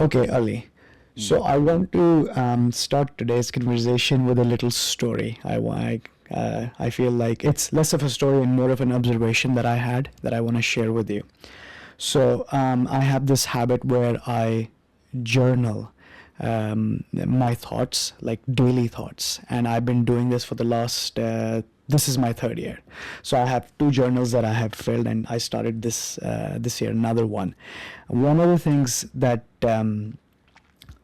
Okay, Ali. So I want to start today's conversation with a little story. I feel like it's less of a story and more of an observation that I had that I want to share with you. So I have this habit where I journal my thoughts, like daily thoughts, and I've been doing this for the last. This is my third year, so I have two journals that I have filled, and I started this year another one. One of the things that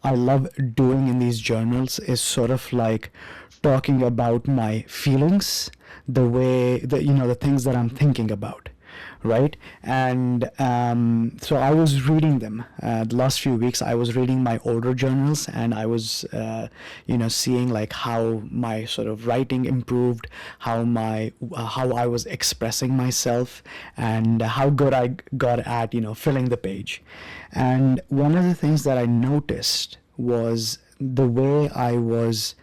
I love doing in these journals is sort of like talking about my feelings, the way that the things that I'm thinking about, right? And so I was reading them the last few weeks. I was reading my older journals, and I was seeing like how my sort of writing improved, how I was expressing myself, and how good I got at filling the page. And one of the things that I noticed was the way I was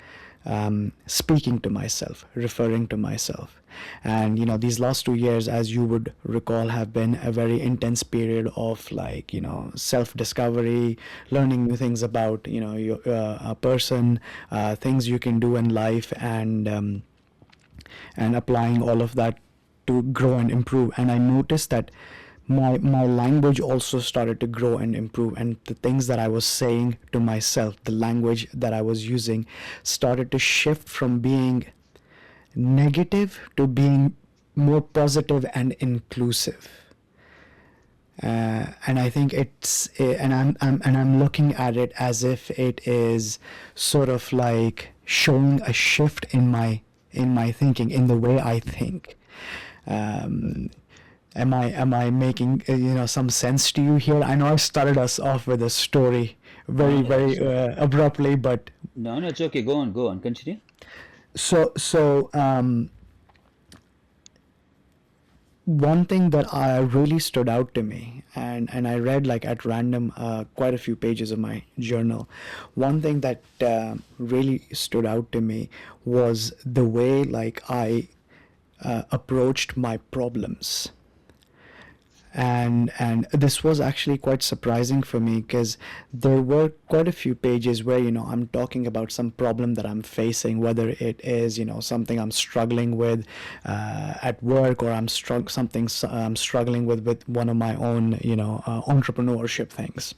speaking to myself, referring to myself. And these last 2 years, as you would recall, have been a very intense period of like self-discovery, learning new things about a person, things you can do in life, and applying all of that to grow and improve. And I noticed that my language also started to grow and improve, and the things that I was saying to myself, the language that I was using, started to shift from being negative to being more positive and inclusive. And I think I'm looking at it as if it is sort of like showing a shift in my thinking, in the way I think. Um, am I making some sense to you here? I know I started us off with a story No, very no, very abruptly, but no, it's okay. Go on, continue. so one thing that really stood out to me, and I read like at random quite a few pages of my journal. One thing that really stood out to me was the way like I approached my problems. And this was actually quite surprising for me, because there were quite a few pages where I'm talking about some problem that I'm facing, whether it is something I'm struggling with at work, or I'm struggling with one of my own entrepreneurship things,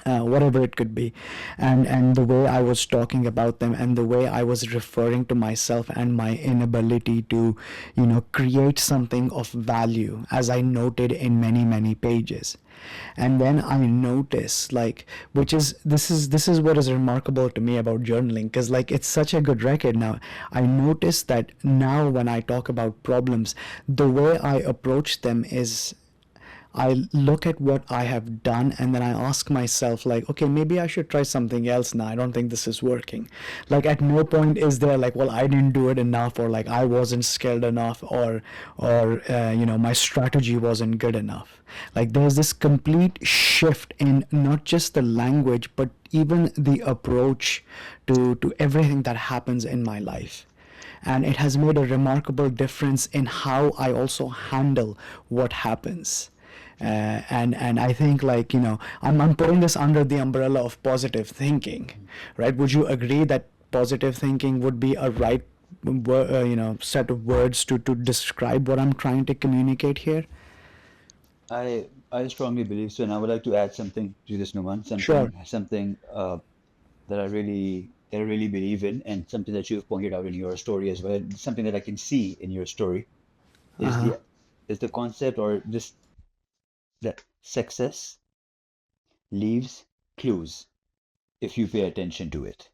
whatever it could be. And the way I was talking about them, and the way I was referring to myself and my inability to create something of value, as I noted in many pages. And then I notice, like, which is this is what is remarkable to me about journaling, because like it's such a good record. Now I notice that now when I talk about problems, the way I approach them is I look at what I have done, and then I ask myself, like, okay, maybe I should try something else now. I don't think this is working. Like, at no point is there like, well, I didn't do it enough, or like I wasn't skilled enough, or my strategy wasn't good enough. Like, there's this complete shift in not just the language, but even the approach to everything that happens in my life. And it has made a remarkable difference in how I also handle what happens. And I think, like, I'm putting this under the umbrella of positive thinking, right? Would you agree that positive thinking would be a right set of words to describe what I'm trying to communicate here? I strongly believe so, and I would like to add something to this, Numan. Sure. Something that I really believe in, and something that you've pointed out in your story as well. Something that I can see in your story is Uh-huh. the concept, or this, that success leaves clues if you pay attention to it.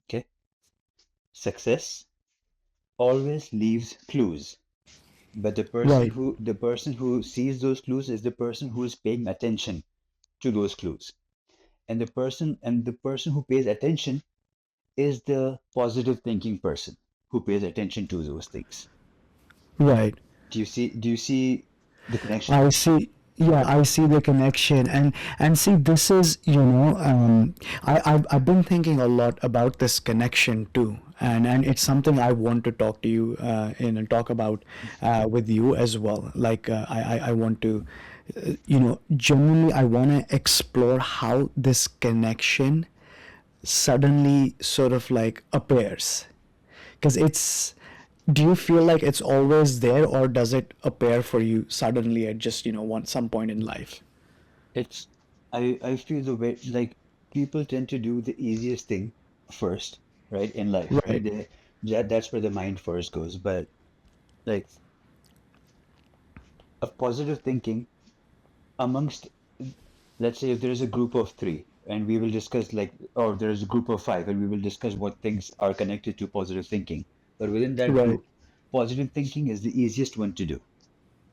Okay, success always leaves clues, but Right. the person who sees those clues is the person who is paying attention to those clues. And the person who pays attention is the positive thinking person who pays attention to those things. Right. Do you see the connection? I see. Yeah, I see the connection, and see, this is I've been thinking a lot about this connection too, and it's something I want to talk to you and talk about with you as well. Like I want to genuinely I want to explore how this connection suddenly sort of like appears. Because do you feel like it's always there, or does it appear for you suddenly at just, some point in life? It's I feel the way like people tend to do the easiest thing first, right, in life, right? Right, That's where the mind first goes. But like of positive thinking amongst, let's say if there is a group of three and we will discuss like, or there is a group of five and we will discuss what things are connected to positive thinking. But within that right. group, positive thinking is the easiest one to do.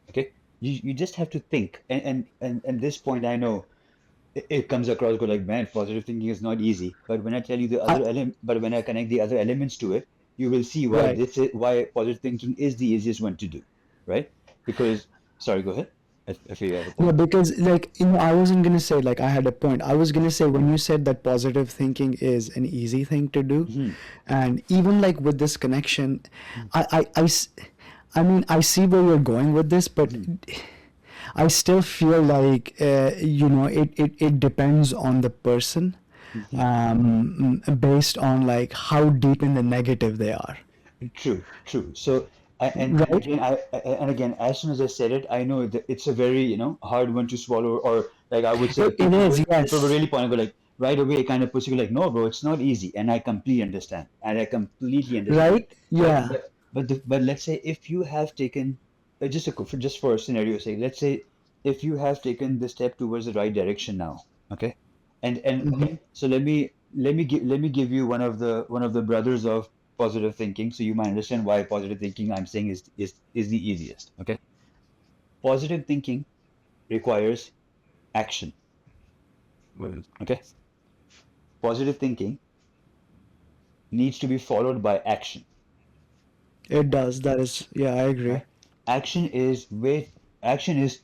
Okay? You just have to think. And this point I know it comes across go like, man, positive thinking is not easy. But when I tell you the I, other element, but when I connect the other elements to it, you will see why right. this is why positive thinking is the easiest one to do, right? Because, sorry, go ahead. If you have a No, point. because like, I wasn't gonna say like I had a point. I was gonna say when you said that positive thinking is an easy thing to do, Mhm. and even like with this connection, I mean, I see where you're going with this, but Mhm. I still feel like it depends on the person, Mhm. based on like how deep in the negative they are, True, true. So, and right? again, and again, as soon as I said it, I know that it's a very, hard one to swallow, or like I would say, It is, people will yes. really point and go like, right away, it kind of puts you like, no, bro, it's not easy, and I completely understand, and I completely understand. Right? Yeah. But let's say if you have taken, just for a scenario sake, let's say if you have taken the step towards the right direction now, okay, and Hmm. so let me give you one of the brothers of positive thinking, so you might understand why positive thinking I'm saying is the easiest. Okay, positive thinking requires action. Okay, positive thinking needs to be followed by action. It does. That is, yeah, I agree. Right? Action is way action is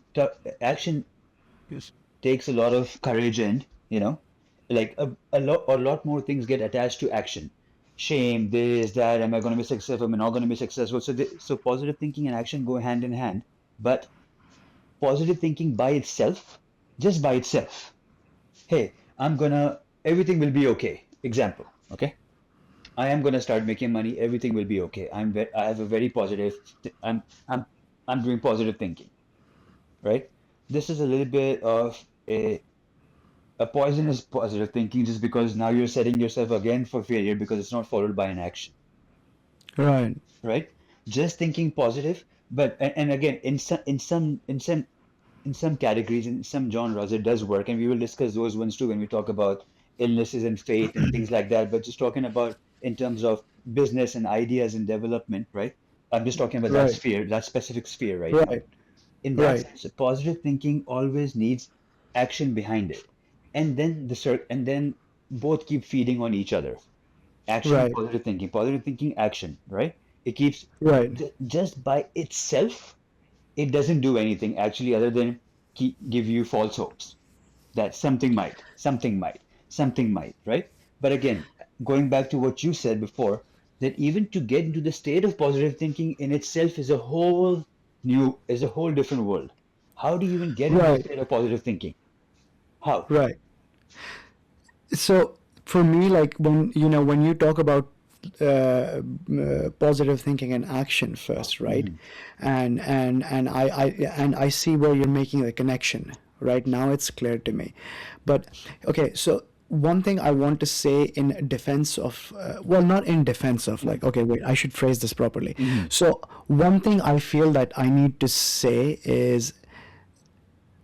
action takes a lot of courage, and like a lot more things get attached to action. Shame, this, that, am I going to be successful, am I not going to be successful? So positive thinking and action go hand in hand. But positive thinking by itself, just by itself, hey, everything will be okay. Example, okay? I am gonna start making money, everything will be okay. I have a very positive, I'm, I'm doing positive thinking, right? This is a little bit of a poisonous positive thinking, just because now you're setting yourself again for failure because it's not followed by an action, Right. right? Just thinking positive, but and again, in some categories, in some genres, it does work, and we will discuss those ones too when we talk about illnesses and faith and things like that. But just talking about in terms of business and ideas and development, right? I'm just talking about that Right. sphere, that specific sphere right now. Right. In that Right. sense, positive thinking always needs action behind it, and then both keep feeding on each other. Action, Right. positive thinking, action, right? It keeps Right. just by itself, it doesn't do anything actually other than give you false hopes that something might, right? But again, going back to what you said before, that even to get into the state of positive thinking in itself is a whole different world. How do you even get into the Right. state of positive thinking? How? Right. So for me, like when you talk about positive thinking and action first, right? Mhm. And I see where you're making the connection. Right now, it's clear to me. But okay, so one thing I want to say in defense of, well, not in defense of, like, okay, wait, I should phrase this properly. Mhm. So one thing I feel that I need to say is,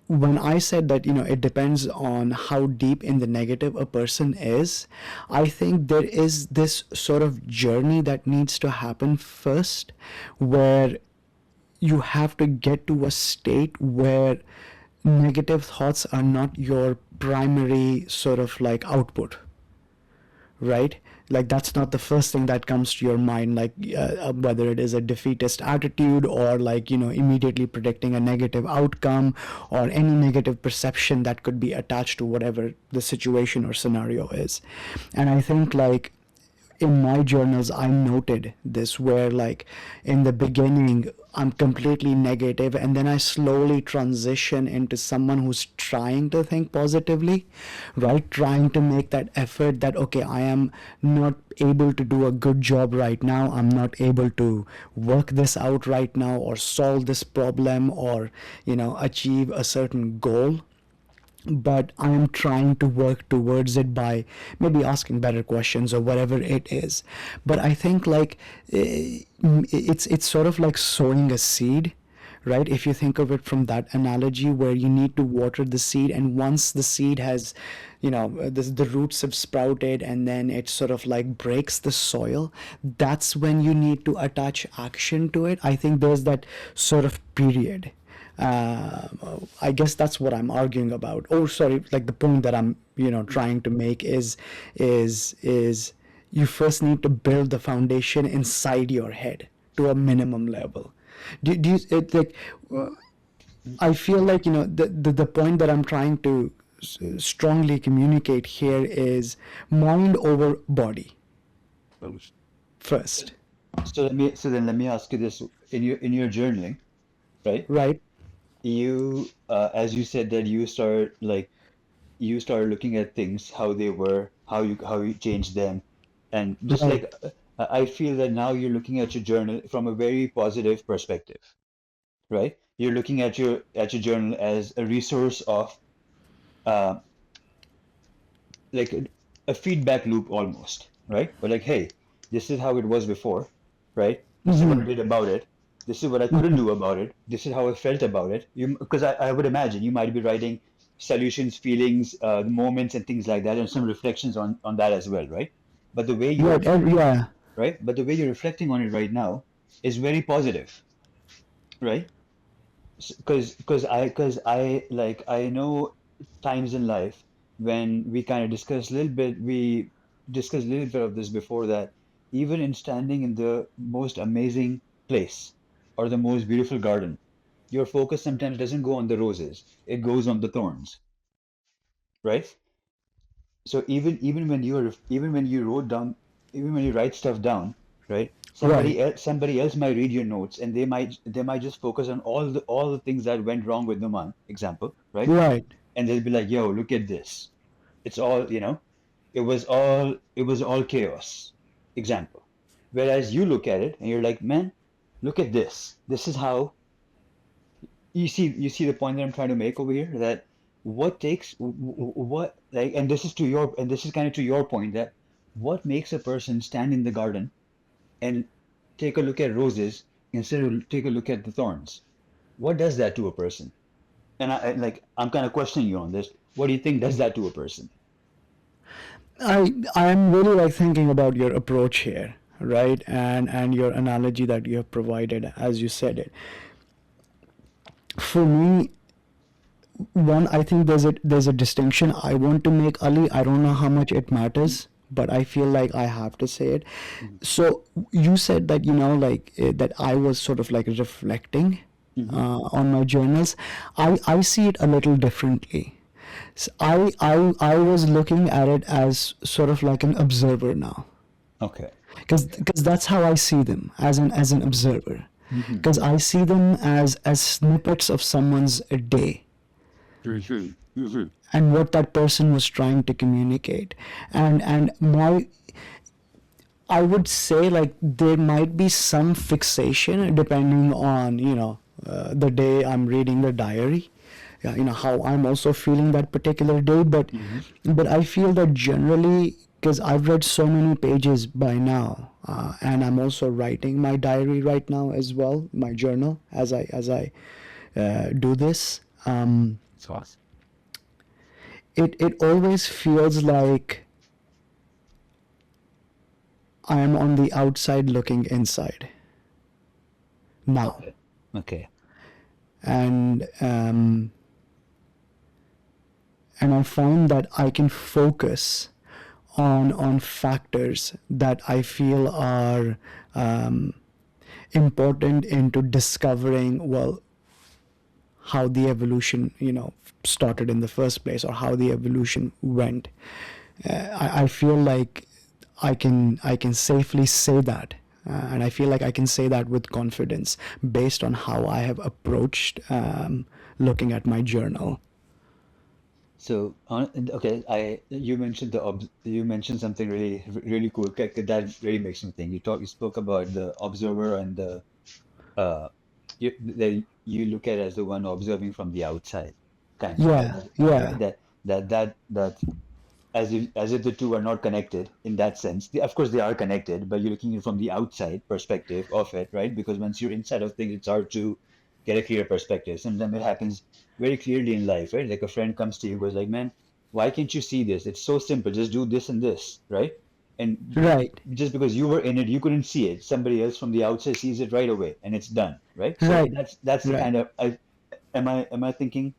when I said that, it depends on how deep in the negative a person is, I think there is this sort of journey that needs to happen first, where you have to get to a state where negative thoughts are not your primary sort of like output, right? Like, that's not the first thing that comes to your mind, like, whether it is a defeatist attitude, or like, immediately predicting a negative outcome, or any negative perception that could be attached to whatever the situation or scenario is. And I think, like, in my journals I noted this, where like in the beginning I'm completely negative, and then I slowly transition into someone who's trying to think positively, right? Trying to make that effort that, okay, I am not able to do a good job right now, I'm not able to work this out right now, or solve this problem, or achieve a certain goal, but I am trying to work towards it by maybe asking better questions or whatever it is. But I think like it's sort of like sowing a seed, right? If you think of it from that analogy, where you need to water the seed, and once the seed has, the roots have sprouted, and then it sort of like breaks the soil, that's when you need to attach action to it. I think there's that sort of period. uh, I guess that's what I'm arguing about. Oh, sorry, like the point that I'm, trying to make is you first need to build the foundation inside your head to a minimum level. Do you it like? uh, I feel like the point that I'm trying to strongly communicate here is mind over body first, So let me ask you this: in your journaling, right? right? You, as you said that you started looking at things how they were, how you changed them, and just Right. like I feel that now you're looking at your journal from a very positive perspective, right? You're looking at your journal as a resource of uh, like a feedback loop almost, right? But like, hey, this is how it was before, right? This is what I Mm-hmm. did about it. This is what I couldn't do about it. This is how I felt about it. Because I would imagine you might be writing solutions, feelings, moments, and things like that, and some reflections on that as well, right? But the way you're Right. Yeah. right, but the way you're reflecting on it right now is very positive, right? Because I know times in life when we kind of discussed a little bit of this before, that even in standing in the most amazing place or the most beautiful garden, your focus sometimes doesn't go on the roses, it goes on the thorns, right? So even when you write stuff down, right? Right. Somebody else might read your notes, and they might just focus on all the things that went wrong with Numan, example, right? Right. And they'll be like, "Yo, look at this. It's all. It was all chaos." Example. Whereas you look at it and you're like, "Man, look at this. This is how you see the point that I'm trying to make over here, that what like, and this is kind of to your point, that what makes a person stand in the garden and take a look at roses instead of take a look at the thorns? What does that to a person? And I'm kind of questioning you on this. What do you think does that to a person? I'm really like thinking about your approach here, right? And your analogy that you have provided as you said it. For me, one, I think there's a distinction I want to make, Ali. I don't know how much it matters, but I feel like I have to say it. So you said that like that I was sort of like reflecting Mm-hmm. on my journals. I see it a little differently. I was looking at it as sort of like an observer now, Okay. because that's how I see them, as an observer, Mm-hmm. because I see them as snippets of someone's day True. Mm-hmm. and what that person was trying to communicate. And my I would say like there might be some fixation depending on the day I'm reading the diary, yeah, how I'm also feeling that particular day. but Mm-hmm. but I feel that generally, because I've read so many pages by now, and I'm also writing my diary right now as well, my journal, as I do this. It always feels like I am on the outside looking inside now. Okay. Okay. And um, and I find that I can focus on factors that I feel are um, important into discovering, well, how the evolution started in the first place, or how the evolution went. I feel like I can safely say that, and I feel like I can say that with confidence based on how I have approached looking at my journal. So, okay, you mentioned something really cool. That really makes me think. You spoke about the observer and uh you look at it as the one observing from the outside, kind of, Yeah, right? yeah, That as if the two are not connected in that sense. Of course, they are connected, but you're looking from the outside perspective of it, right? Because once you're inside of things, it's hard to get a clear perspective. Sometimes it happens very clearly in life, right? Like a friend comes to you, goes like, "Man, why can't you see this? It's so simple. Just do this and this, right?" And right, just because you were in it, you couldn't see it. Somebody else from the outside sees it right away, and it's done, right? So right, that's the right. kind of am I thinking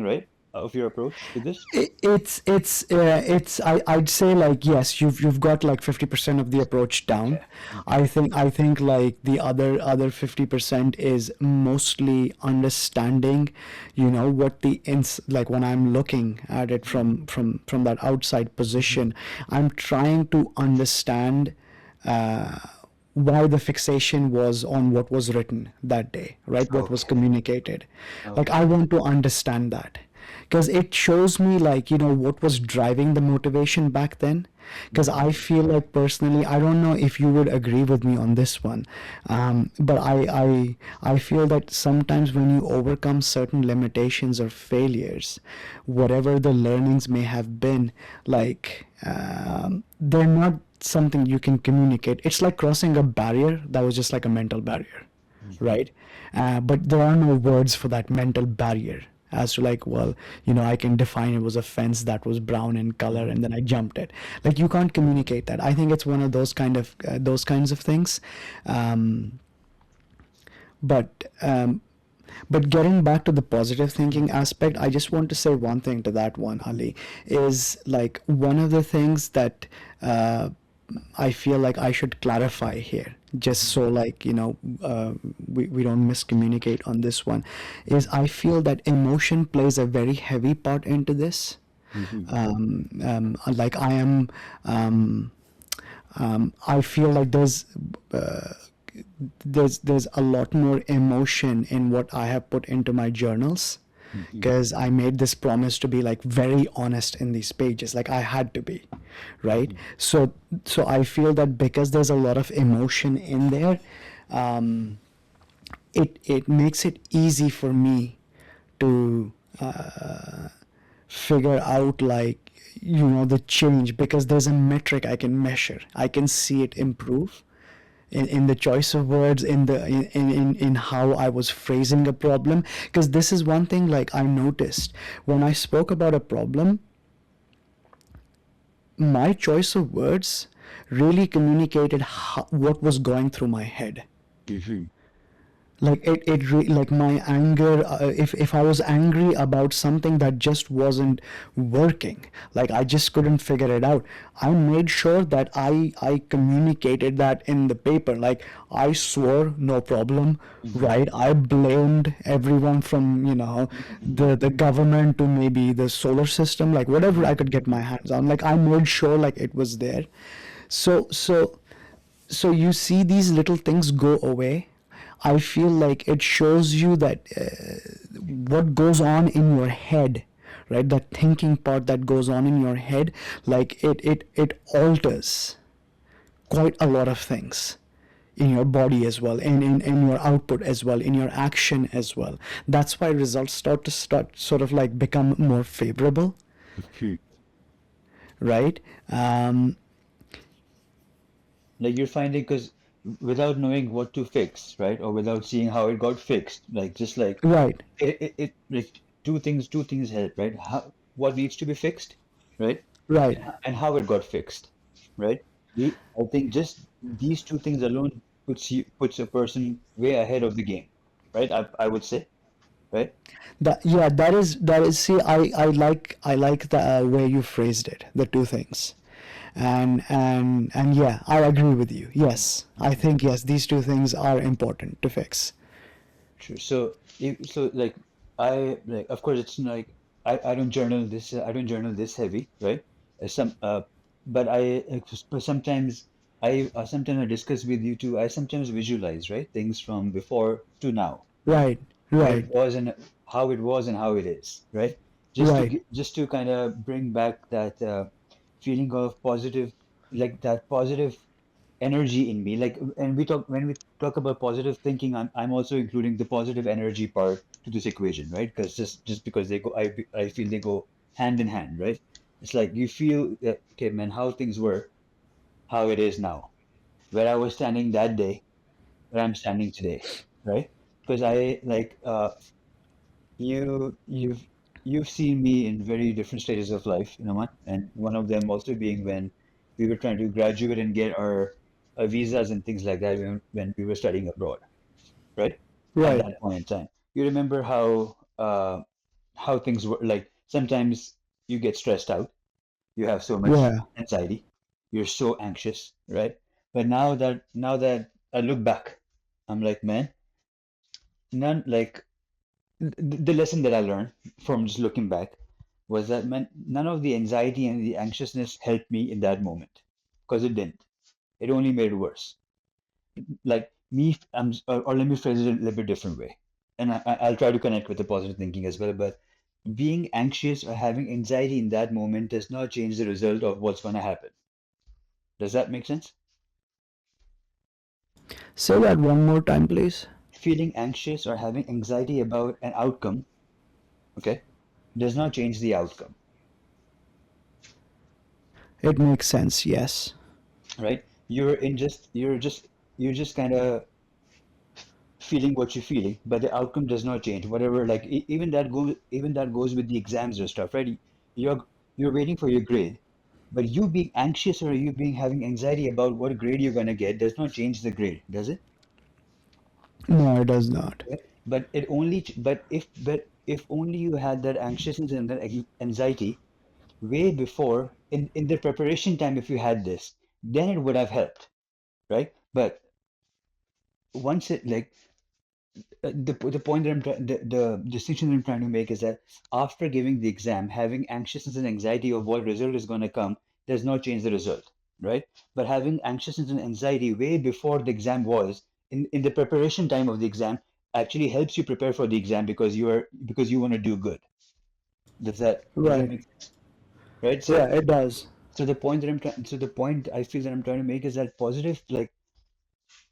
right of your approach to this? I'd say like yes, you've got like 50% of the approach down. Okay. I think like the other 50% is mostly understanding, what like when I'm looking at it from that outside Mhm. position, I'm trying to understand uh, why the fixation was on what was written that day, right? What was Okay. communicated. Like I Okay. want to understand that because it shows me like what was driving the motivation back then. Because Mhm. I feel like personally, I don't know if you would agree with me on this one, but I feel that sometimes when you overcome certain limitations or failures, whatever the learnings may have been, like they're not something you can communicate. It's like crossing a barrier that was just like a mental barrier, Mhm. right? But there are no words for that mental barrier as to like, well, I can define it was a fence that was brown in color Mhm. and then I jumped it. Like you can't communicate that. I think it's one of those kinds of things. Um, but but getting back to the positive thinking Mhm. aspect, I just want to say one thing to that one, Ali, is like one of the things that uh, I feel like I should clarify here, just Mhm. so like we don't miscommunicate on this one, is I feel that emotion plays a very heavy part into this. Mhm. Like um, I feel like uh, there's a lot more emotion in what I have put into my journals Mhm. because I made this promise to be like very honest in these pages. Like I had to be, right? Mhm. So I feel that because there's a lot of emotion in there, um, it makes it easy for me to figure out like the change because there's a metric I can measure. I can see it improve in the choice of words, in how I was phrasing a problem. Because this is one thing like I noticed when I spoke about a problem, my choice of words really communicated what was going through my head. Mhm. Like like my anger, if I was angry about something that just wasn't working, like I just couldn't figure it out, I made sure that I communicated that in the paper. Like I swore no problem, Mhm. right? I blamed everyone from Mhm. the government to maybe the solar system, like whatever I Mhm. could get my hands on. Like I made sure like it was there. So so so you see these little things go away. I feel like it shows you that what goes on in your head, right? That thinking part that goes on in your head, like it alters quite a lot of things in your body as well, and in your output as well, in your action as well. That's why results start sort of like become more favorable, Mhm. right? um, Like you're finding, because without knowing what to fix, right, or without seeing how it got fixed, like just like right, like two things help, right? What needs to be fixed, right? right. And how it got fixed, right? I think just these two things alone puts a person way ahead of the game, right? I would say, right? That yeah, that is. See, I like the way you phrased it. The two things, and yeah, I agree with you. Yes, I Mhm. think yes, these two things are important to fix. True. So like of course it's like I don't journal this heavy, right? Some but but sometimes I discuss with you too. I sometimes visualize, right, things from before to now, Right, where right, it was and how it was and how it is, right? right. Just to kind of bring back that feeling of positive, like that positive energy in me. Like, and when we talk about positive thinking, I'm also including the positive energy part to this equation, right? Because just because they go, I feel they go hand in hand, right? It's like you feel that, okay, man, how things were, how it is now, where I was standing that day, where I'm standing today, right? Because I like you you've seen me in very different stages of life, you know what? And one of them also being when we were trying to graduate and get our visas and things like that when we were studying abroad, right? At Right. that point in time. You remember how things were like sometimes you get stressed out, you have so much Yeah. anxiety, you're so anxious, right? But now that I look back, I'm like, man, none like the lesson that I learned from just looking back was that man, none of the anxiety and the anxiousness helped me in that moment because it didn't. It only made it worse. Like me, or let me phrase it a little bit different way, and I'll try to connect with the positive thinking as well. But being anxious or having anxiety in that moment does not change the result of what's going to happen. Does that make sense? Say that one more time, please. Feeling anxious or having anxiety about an outcome, okay, does not change the outcome, It makes sense, yes. right? You're just kind of feeling what you're feeling, but the outcome does not change. Whatever, like even that goes with the exams or stuff, right? You're you're waiting for your grade, but you being anxious or you being having anxiety about what grade you're gonna get does not change the grade, does it? No, it does not. Okay. But if only you had that anxiousness and that anxiety way before in the preparation time, if you had this, then it would have helped, right? But once it like the point that the distinction that I'm trying to make is that after giving the exam, having anxiousness and anxiety of what result is going to come does not change the result, right? But having anxiousness and anxiety way before the exam was in the preparation time of the exam actually helps you prepare for the exam because you want to do good. Does that Right. make sense? Right? Yeah, So it does. so the point that I'm trying so the point I feel that I'm trying to make is that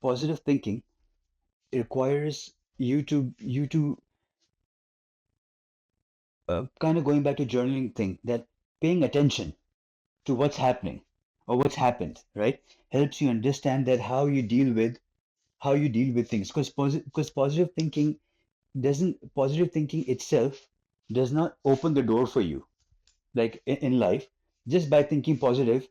positive thinking requires you to kind of going back to journaling thing that paying attention to what's happening or what's happened, right, helps you understand that how you deal with things because positive thinking itself does not open the door for you like in life. Just by thinking positive,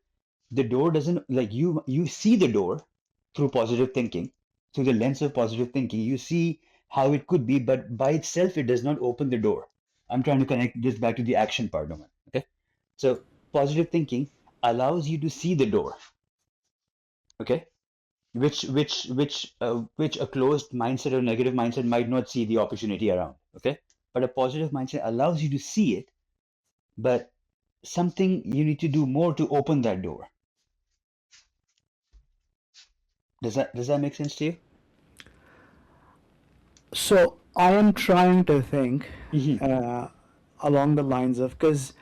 the door doesn't like you see the door through positive thinking, through the lens of positive thinking. You see how it could be, but by itself it does not open the door. I'm trying to connect this back to the action part of it. Okay, so positive thinking allows you to see the door, okay, which a closed mindset or negative mindset might not see the opportunity around, okay, but a positive mindset allows you to see it, but something you need to do more to open that door. Does that make sense to you? So I am trying to think Hmm. uh, along the lines of, because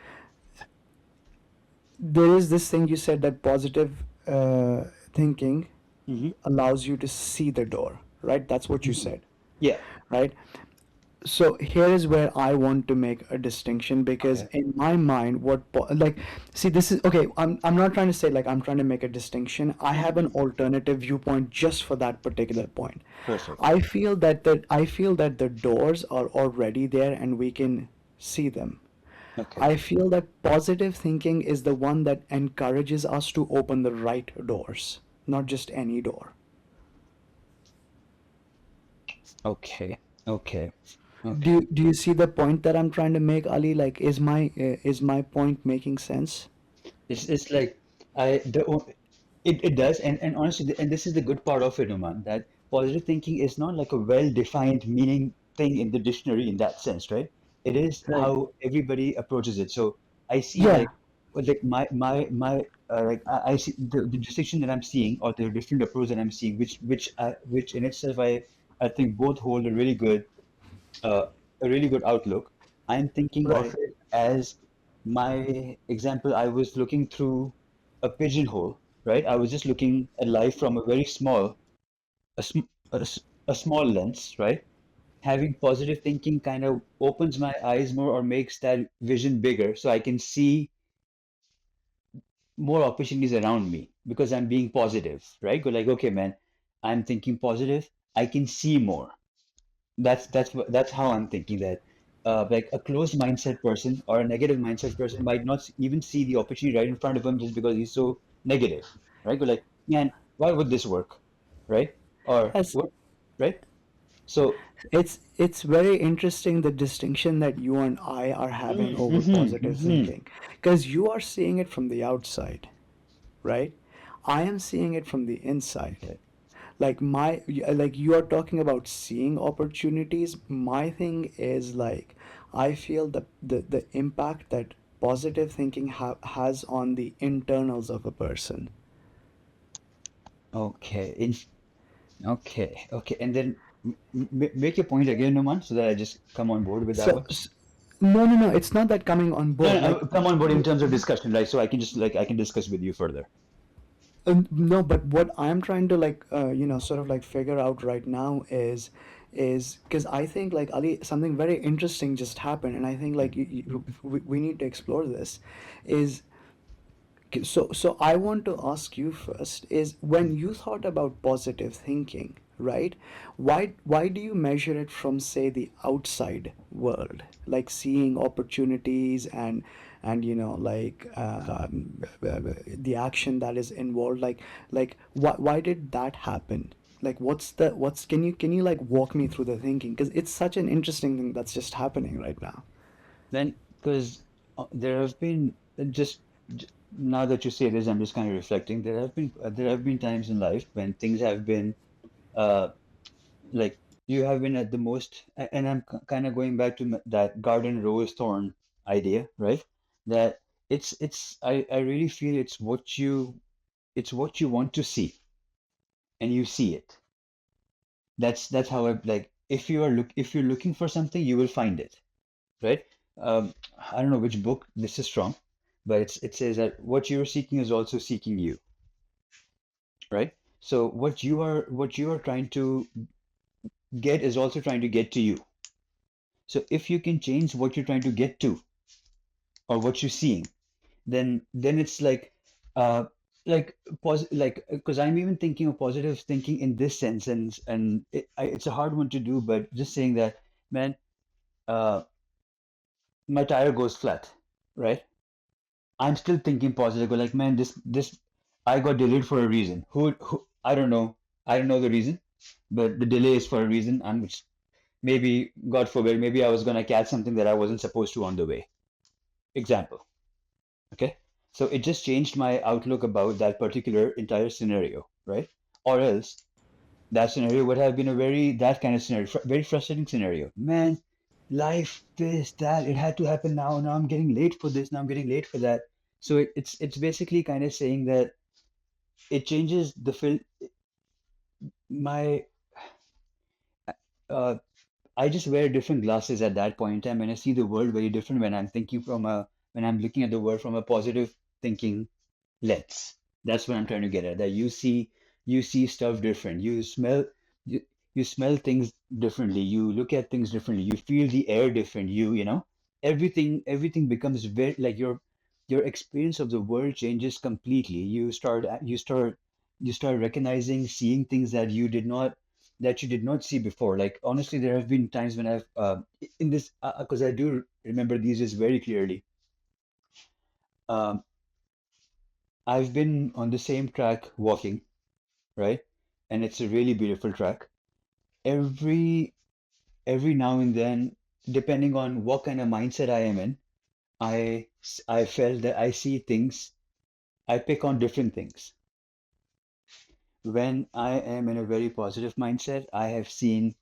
there is this thing you said that positive thinking Hmm. allows you to see the door, right? That's what you Hmm. said, Yeah. right? So here is where I want to make a distinction, because Okay. in my mind, like, see, this is okay. I'm not trying to say like I'm trying to make a distinction. I have an Hmm. alternative viewpoint just for that particular point. Perfect. I feel that the doors are already there and we can see them. Okay. I feel that positive thinking is the one that encourages us to open the right doors, not just any door. Okay. Okay. Okay. Do you see the point that I'm trying to make, Ali? Like, is my point making sense? It's like I the o- it does, and honestly, and this is the good part of it, Oman, that positive thinking is not like a well-defined meaning thing in the dictionary in that sense, right? It is Right. how everybody approaches it. So I see Yeah. like like I see the distinction that I'm seeing, or the different approach that I'm seeing, which in itself I think both hold uh, a really good outlook. I'm thinking of Right. it as my example. I was looking through a pigeonhole, right? I was just looking at life from a very small, a, sm a small lens, right? Having positive thinking kind of opens my eyes more or makes that vision bigger so I can see more opportunities around me because I'm being positive, right? Go like, okay, man, I'm thinking positive. I can see more. That's how I'm thinking that like a closed mindset person or a negative mindset person might not even see the opportunity right in front of him just because he's so negative, right? Go like, man, why would this work, right? Or Yes, what, right? So, it's very interesting the distinction that you and I are having over positive mhm. thinking, because you are seeing it from the outside, right? I am seeing it from the inside. Okay. Like you are talking about seeing opportunities. My thing is like I feel the impact that positive thinking has on the internals of a person. Okay. Okay. Okay. And then make your point again, Numan, so that I just come on board with that So one. no, it's not that coming on No, board. no, Like no, come on board in terms of discussion, right? So I can just like I can discuss with you further. no, but what I'm trying to like sort of like figure out right now is because I think like Ali, something very interesting just happened, and I think like we need to explore this. Is so I want to ask you first is when you thought about positive thinking, right? Why do you measure it from say the outside world, like seeing opportunities and like the action that is involved, like why did that happen? Like what's can you like walk me through the thinking, because it's such an interesting thing that's just happening right now. Then, because there have been now that you say this, I'm just kind of reflecting. There have been times in life when things have been uh like you have been at the most, and I'm kind of going back to that garden rose thorn idea, right? That I really feel it's what you want to see, and you see it. That's how I like. If you're looking for something, you will find it, right? I don't know which book this is from, but it says that what you're seeking is also seeking you, right? So what you are trying to get is also trying to get to you. So if you can change what you're trying to get to or what you're seeing, then it's uh like because I'm even thinking of positive thinking in this sense, and it's a hard one to do, but just saying that, man, uh, my tire goes flat, right? I'm still thinking positive. Go like, man, this I got delayed for a reason. Who I don't know. I don't know the reason, but the delay is for a reason. And which maybe, God forbid, maybe I was gonna catch something that I wasn't supposed to on the way. Example. Okay. So it just changed my outlook about that particular entire scenario, right? Or else that scenario would have been a very that kind of scenario, very frustrating scenario. Man, life, this, that, it had to happen now. Now I'm getting late for this. Now I'm getting late for that. So it's basically kind of saying that it changes the my uh I just wear different glasses at that point in time, and I see the world very different when I'm thinking when I'm looking at the world from a positive thinking lens. That's what I'm trying to get at. That you see stuff different. You, you smell things differently. You look at things differently. You feel the air different. Everything becomes very like your experience of the world changes completely. You start recognizing, seeing things that you did not see before. Like honestly, there have been times when I've in this because I do remember these days very clearly. Um, I've been on the same track walking, right? And it's a really beautiful track. Every every now and then, depending on what kind of mindset I am in, I felt that I see things, I pick on different things. When I am in a very positive mindset, I have seen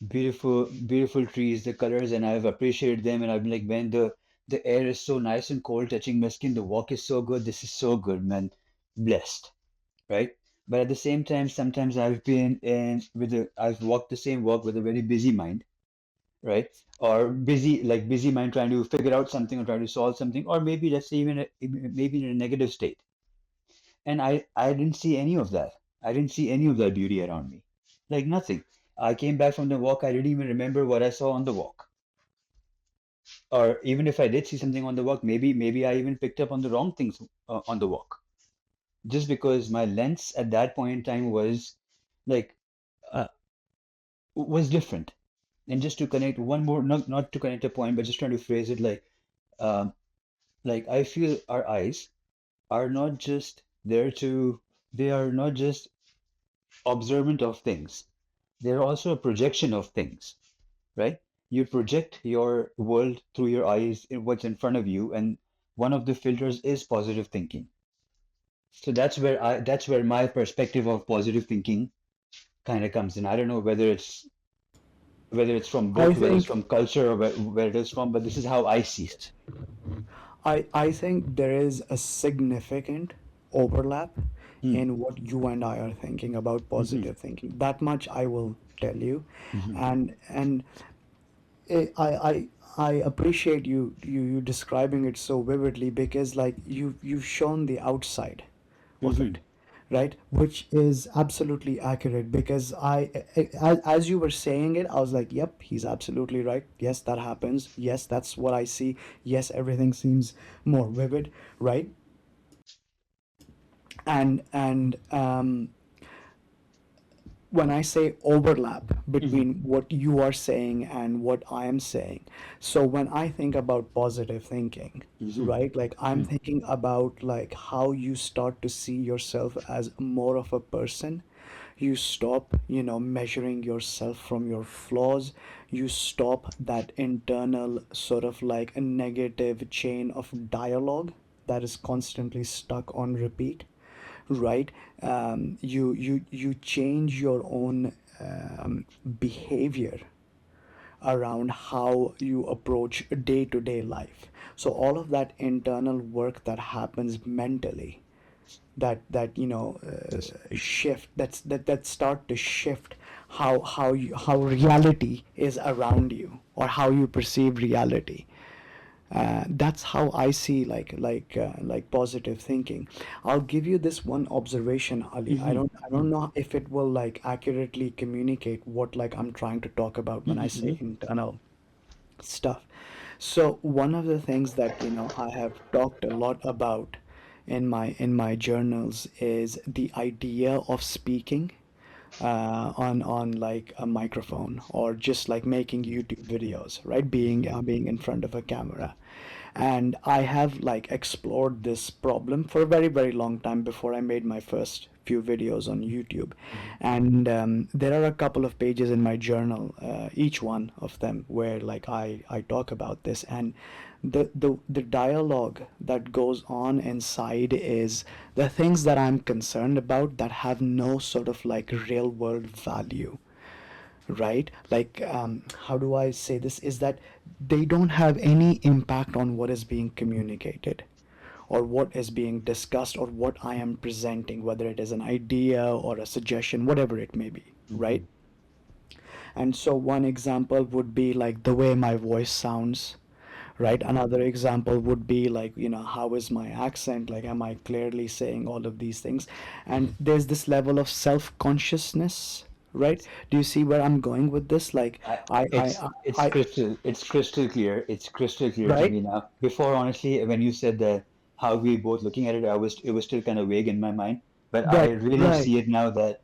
beautiful trees, the colors, and I've appreciated them, and I've been like, man, the air is so nice and cold touching my skin. The walk is so good. This is so good, man. Blessed, right? But at the same time, sometimes I've walked the same walk with a very busy mind, right? Or busy mind trying to figure out something or trying to solve something, or maybe let's say maybe in a negative state. And I didn't see any of that. I didn't see any of that beauty around me. Like nothing. I came back from the walk. I didn't even remember what I saw on the walk. Or even if I did see something on the walk, maybe I even picked up on the wrong things on the walk. Just because my lens at that point in time like uh, was different. And just to connect one more, not to connect a point, but just trying to phrase it um, like I feel our eyes are not just there to, they are not just observant of things. They're also a projection of things, right? You project your world through your eyes in what's in front of you, and one of the filters is positive thinking. So that's where my perspective of positive thinking kind of comes in. I don't know whether it's from I book, whether it's think from culture, or where it is from, but this is how I see it. I think there is a significant overlap Hmm. in what you and I are thinking about Hmm. positive thinking. That much I will tell you, Hmm. and I appreciate you describing it so vividly because like you've shown the outside of Hmm. it, right? Which is absolutely accurate because as you were saying it, I was like, yep, he's absolutely right. Yes, that happens. Yes, that's what I see. Yes, everything seems more vivid, right? And when I say overlap Hmm. between what you are saying and what I am saying, so when I think about positive thinking, Hmm. right, like I'm thinking about like how you start to see yourself as more of a person. You stop, measuring yourself from your flaws. You stop that internal sort of like a negative chain of dialogue that is constantly stuck on repeat, right? You change your own behavior around how you approach day-to-day life. So all of that internal work that happens mentally, that Yes. shift, that start to shift how reality is around you or how you perceive reality. That's how I see like positive thinking. I'll give you this one observation, Ali. I Hmm. don't I don't know if it will like accurately communicate what like I'm trying to talk about when I say Hmm. internal stuff. So one of the things that I have talked a lot about in my journals is the idea of speaking on like a microphone or just like making YouTube videos, right? Being in front of a camera. And I have like explored this problem for a very, very long time before I made my first few videos on YouTube. And there are a couple of pages in my journal, each one of them, where like I talk about this. And the dialogue that goes on inside is the things that I'm concerned about that have no sort of like real world value, right? Like, how do I say this? Is that they don't have any impact on what is being communicated or what is being discussed or what I am presenting, whether it is an idea or a suggestion, whatever it may be, right? Hmm. And so one example would be like the way my voice sounds, right? Another example would be like, how is my accent? Like, am I clearly saying all of these things? And there's this level of self-consciousness, right? Do you see where I'm going with this? Like, I, I, I, it's I, it's I crystal clear. It's crystal clear to right? me now. Before, honestly, when you said that how we both looking at it, it was still kind of vague in my mind. But I Right, really right. see it now that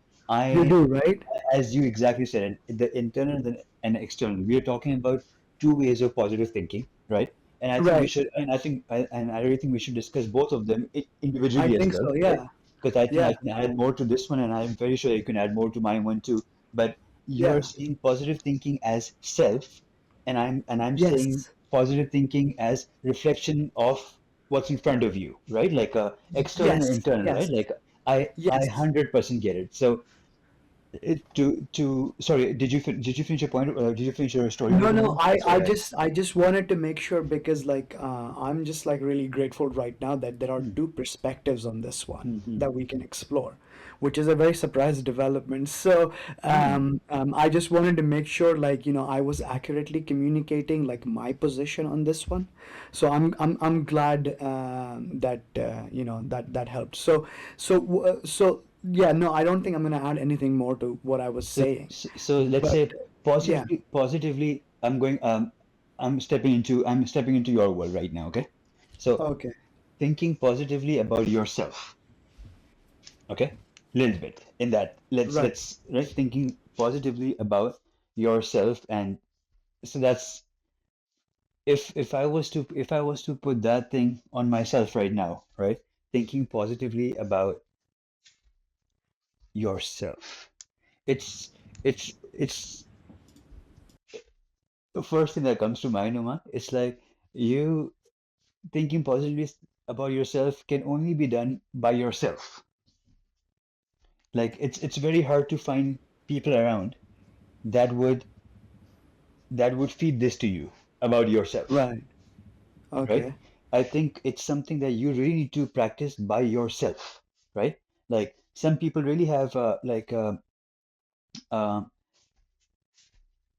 You I, do, right? as you exactly said, the internal and external. We are talking about two ways of positive thinking, right? And I think we Right. should, and I really think we should discuss both of them I individually as think well, so, right? yeah. Because I think Yeah, I can add more to this one, and I'm very sure you can add more to my one too. But you're yeah. seeing positive thinking as self, and I'm saying Yes. positive thinking as reflection of what's in front of you, right? Like external and Yes, internal, right? yes, Like I yes. 100% get it. So To sorry, did you finish your point? Did you finish your story, No, Mr. no, Mohammed? I, Sorry, I just I just wanted to make sure because like I'm just like really grateful right now that there are Hmm, two perspectives on this one hmm, hmm, that we can explore, which is a very surprise development. So hmm. I just wanted to make sure like I was accurately communicating like my position on this one. So I'm glad that that helped. So yeah, no, I don't think I'm gonna add anything more to what I was saying, So let's but say yeah, positively, I'm stepping into your world right now, okay? So okay. thinking positively about yourself, okay? Little bit in that. Right. Let's right thinking positively about yourself, and so that's if I was to put that thing on myself right now, right? Thinking positively about yourself. It's it's the first thing that comes to mind, Uma. It's like you thinking positively about yourself can only be done by yourself. Like it's very hard to find people around that would feed this to you about yourself, Right. right? Okay. I think it's something that you really need to practice by yourself, right? Like some people really have uh,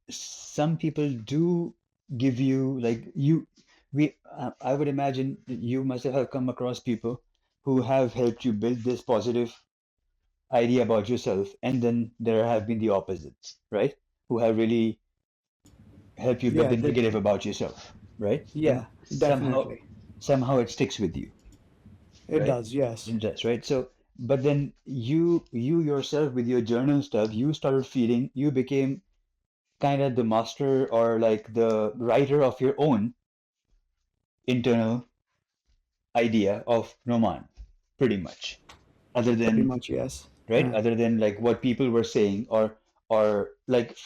some people do give you like you we I would imagine that you must have come across people who have helped you build this positive idea about yourself, and then there have been the opposites, right? Who have really helped you build Yeah. the negative about yourself, right? And Yeah. somehow Definitely. somehow it sticks with you, It right? does. Yes. It does, right? So but then you yourself with your journal stuff, you started feeling, you became kind of the master or like the writer of your own internal idea of Noman, pretty much. Other Pretty than much. Yes. right, other than like what people were saying, or like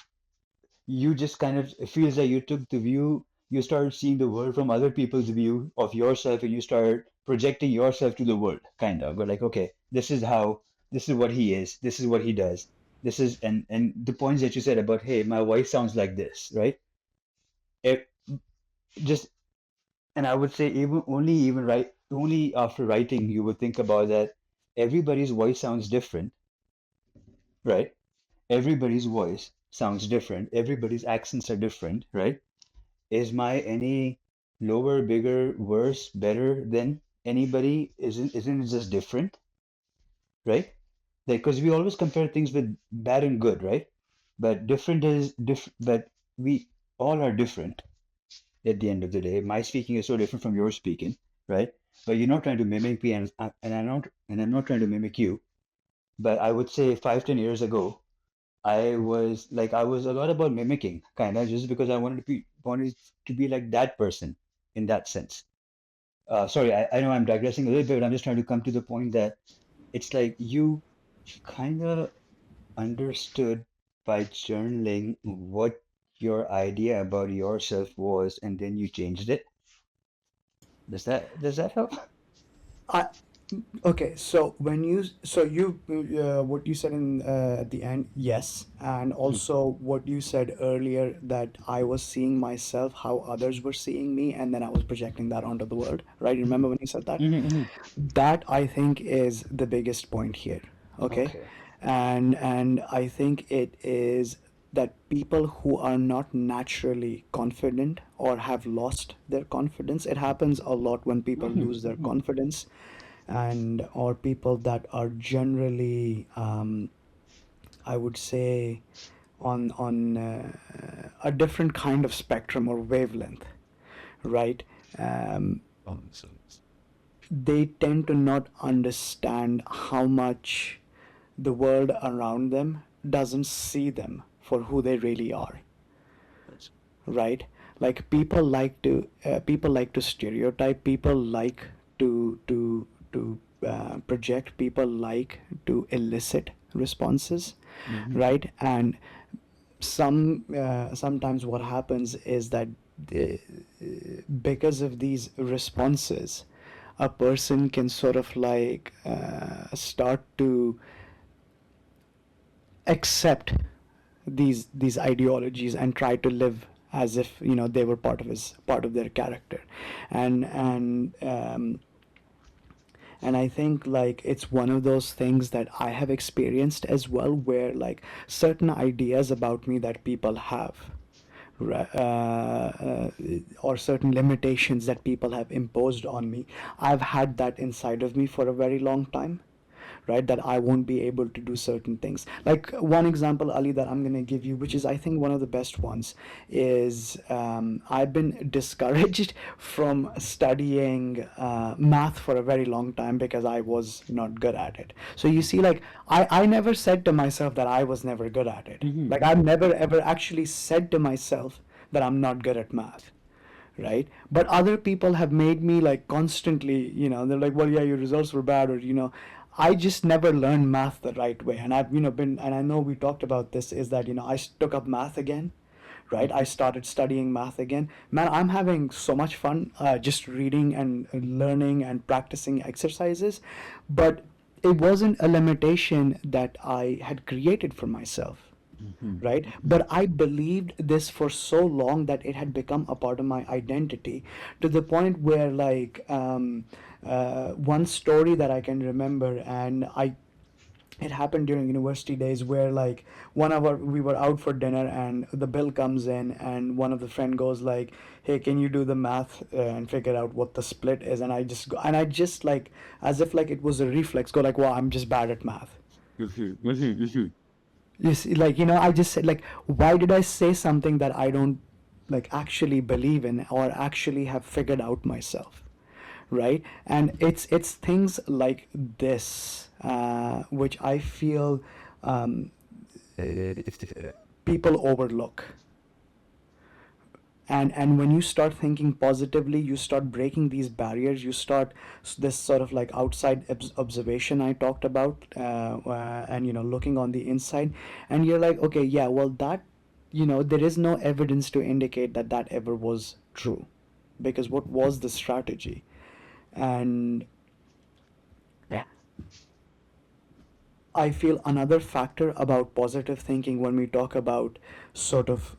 you just kind of it feels like you took the view, you started seeing the world from other people's view of yourself, and you started projecting yourself to the world, kind of. But like, okay, this is what he is, this is what he does, this is and the points that you said about, hey, my voice sounds like this, right? It just And I would say only after writing you would think about that everybody's voice sounds different, right? Everybody's voice sounds different. Everybody's accents are different, right? Is my any lower, bigger, worse, better than anybody? Isn't it just different, right? Like, because we always compare things with bad and good, right? But different is different. But we all are different at the end of the day. My speaking is so different from your speaking, right? But you're not trying to mimic me, and I'm not trying to mimic you. But I would say 5, 10 years ago, I was a lot about mimicking, kind of just because I wanted to be like that person in that sense. Sorry, I know I'm digressing a little bit, but I'm just trying to come to the point that it's like you kind of understood by journaling what your idea about yourself was, and then you changed it. Does that help? I Okay, so what you said in at the end, yes, and Hmm. also what you said earlier that I was seeing myself how others were seeing me, and then I was projecting that onto the world, right? You remember when you said that? Hmm. That I think is the biggest point here, okay? Okay. And I think it is that people who are not naturally confident or have lost their confidence, it happens a lot when people Hmm. lose their Hmm. confidence, and or people that are generally I would say on a different kind of spectrum or wavelength, right? um, they tend to not understand how much the world around them doesn't see them for who they really are, right? Like people like to stereotype, people like to project, people like to elicit responses, Hmm. right? And sometimes what happens is that the, because of these responses, a person can sort of like start to accept these ideologies and try to live as if they were part of their character. And and um, and I think like it's one of those things that I have experienced as well, where like certain ideas about me that people have, or certain limitations that people have imposed on me, I've had that inside of me for a very long time, right? That I won't be able to do certain things. Like one example, Ali, that I'm going to give you, which is I think one of the best ones, is I've been discouraged from studying math for a very long time because I was not good at it. So you see, like I never said to myself that I was never good at it. Like Mm-hmm. I've never ever actually said to myself that I'm not good at math, right? But other people have made me like constantly, they're like, well, yeah, your results were bad, or I just never learned math the right way. And I've been, and I know we talked about this, is that took up math again, right? I started studying math again. Man, I'm having so much fun just reading and learning and practicing exercises. But it wasn't a limitation that I had created for myself, Mm-hmm. right? But I believed this for so long that it had become a part of my identity, to the point where like one story that I can remember, and I it happened during university days, where like we were out for dinner and the bill comes in, and one of the friend goes like, hey, can you do the math and figure out what the split is? And I just go, and I just like, as if like it was a reflex, go like, well, I'm just bad at math. You see, like, I just said, like, why did I say something that I don't like actually believe in or actually have figured out myself, right? And it's things like this which I feel people overlook. And when you start thinking positively, you start breaking these barriers, you start this sort of like outside observation I talked about, and looking on the inside, and you're like, okay, yeah, well, that there is no evidence to indicate that that ever was true, because what was the strategy? And I feel another factor about positive thinking, when we talk about sort of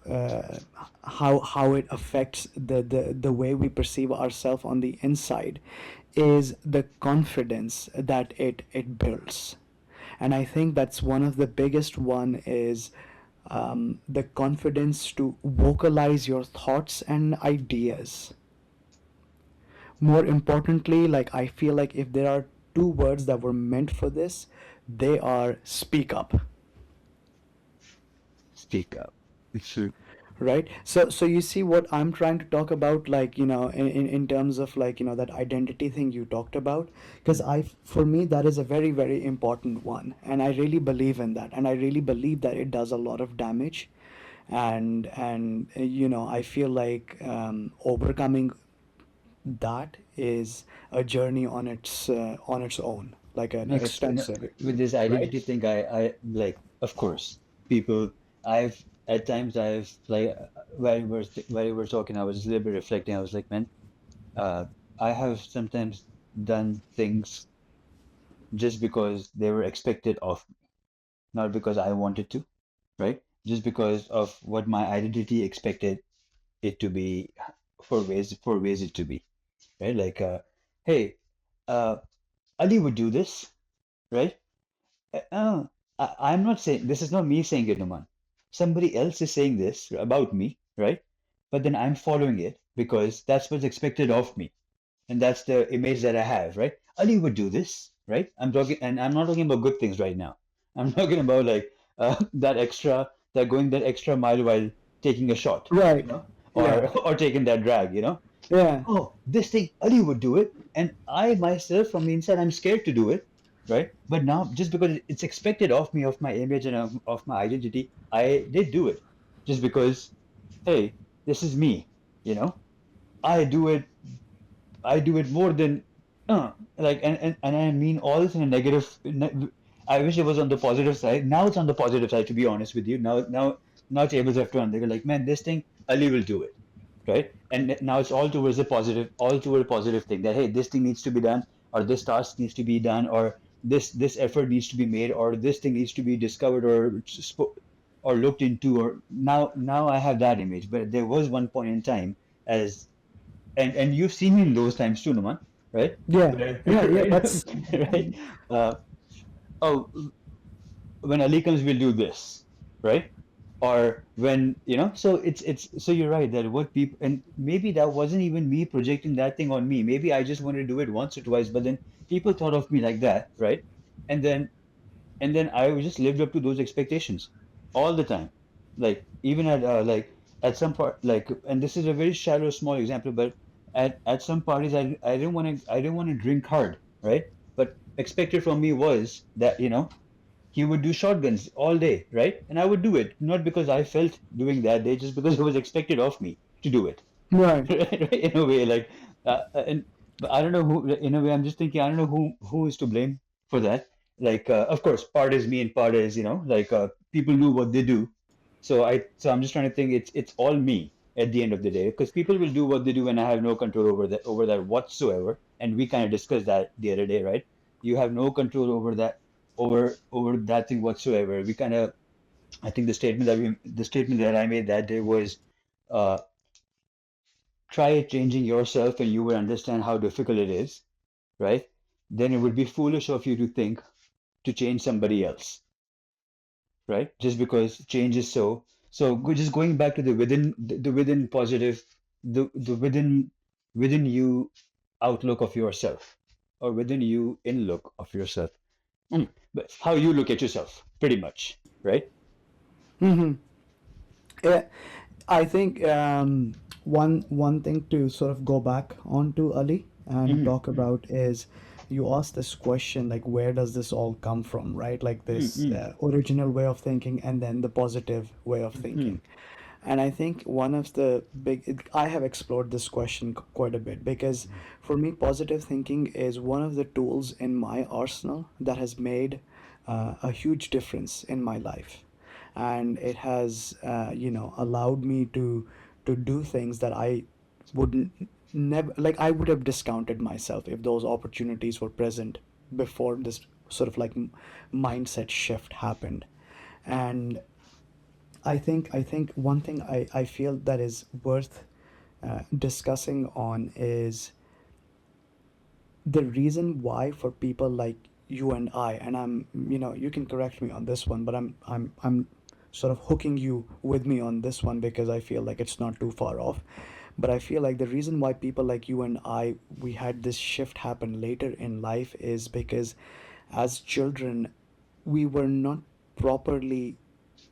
how it affects the way we perceive ourselves on the inside, is the confidence that it builds. And I think that's one of the biggest one, is the confidence to vocalize your thoughts and ideas. More importantly, like I feel like if there are two words that were meant for this, they are speak up, Speak up. right? So you see what I'm trying to talk about, like in terms of like that identity thing you talked about, because I for me that is a very very important one, and I really believe in that, and I really believe that it does a lot of damage. And I feel like overcoming that is a journey on its own, like an Next, extensive, with this right? identity thing, I like, of course, people, I've, at times I've like, while you were talking, I was just a little bit reflecting. I was like, man, uh, I have sometimes done things just because they were expected of me, not because I wanted to, right? Just because of what my identity expected it to be, for ways it to be, right? Like, hey, uh, Ali would do this, right? I'm not saying this is not me saying it, Numan. Somebody else is saying this about me, right? But then I'm following it because that's what's expected of me, and that's the image that I have, right? Ali would do this, right? I'm talking, and I'm not talking about good things right now. I'm talking about like that going that extra mile while taking a shot, Right. or Yeah. or taking that drag. Yeah. Oh, this thing, Ali would do it. And I myself, from the inside, I'm scared to do it, right? But now, just because it's expected of me, of my image and of my identity, I did do it. Just because, hey, this is me, you know? I do it, I do it more than, like, and I mean all this in a negative, I wish it was on the positive side. Now it's on the positive side, to be honest with you. Now tables have turned. They're like, man, this thing, Ali will do it, right? And now it's all toward a positive thing, that hey, this thing needs to be done, or this task needs to be done, or this effort needs to be made, or this thing needs to be discovered, or looked into, or now I have that image. But there was one point in time, as and you've seen me in those times too, Naman, right? Yeah, Where, yeah, yeah. right, That's right. Uh, oh, when Ali comes, we'll do this, right? Or when, so it's so you're right that what people, and maybe that wasn't even me projecting that thing on me. Maybe I just wanted to do it once or twice, but then people thought of me like that, right? And then I just lived up to those expectations all the time. Like even at some part, like, and this is a very shallow, small example, but at some parties, I didn't want to drink hard, right? But expected from me was that, he would do shotguns all day, right? And I would do it, not because I felt doing that day, just because it was expected of me to do it. right. Right? In a way, like, and but I don't know who. In a way, I'm just thinking, I don't know who is to blame for that. Like, of course, part is me and part is, like, people do what they do. So I'm just trying to think, it's all me at the end of the day, because people will do what they do, and I have no control over that whatsoever. And we kind of discussed that the other day, right? You have no control over that thing whatsoever. We kind of, I think the statement that I made that day was, uh, try changing yourself and you will understand how difficult it is, right? Then it would be foolish of you to think to change somebody else, right? Just because change is just going back to the within positive, the within you outlook of yourself, or within you in look of yourself. But how you look at yourself, pretty much, right? Hmm. Yeah, I think one thing to sort of go back onto Ali and Mm-hmm. talk about is you asked this question like where does this all come from, right? Like this Mm-hmm. original way of thinking and then the positive way of Mm-hmm. thinking. And I think one of the I have explored this question quite a bit because for me, positive thinking is one of the tools in my arsenal that has made a huge difference in my life. And it has, allowed me to do things that I wouldn't never like I would have discounted myself if those opportunities were present before this sort of like mindset shift happened. And I think one thing I feel that is worth discussing on is the reason why for people like you and I, and you can correct me on this one, but I'm sort of hooking you with me on this one because I feel like it's not too far off. But I feel like the reason why people like you and I, we had this shift happen later in life is because as children, we were not properly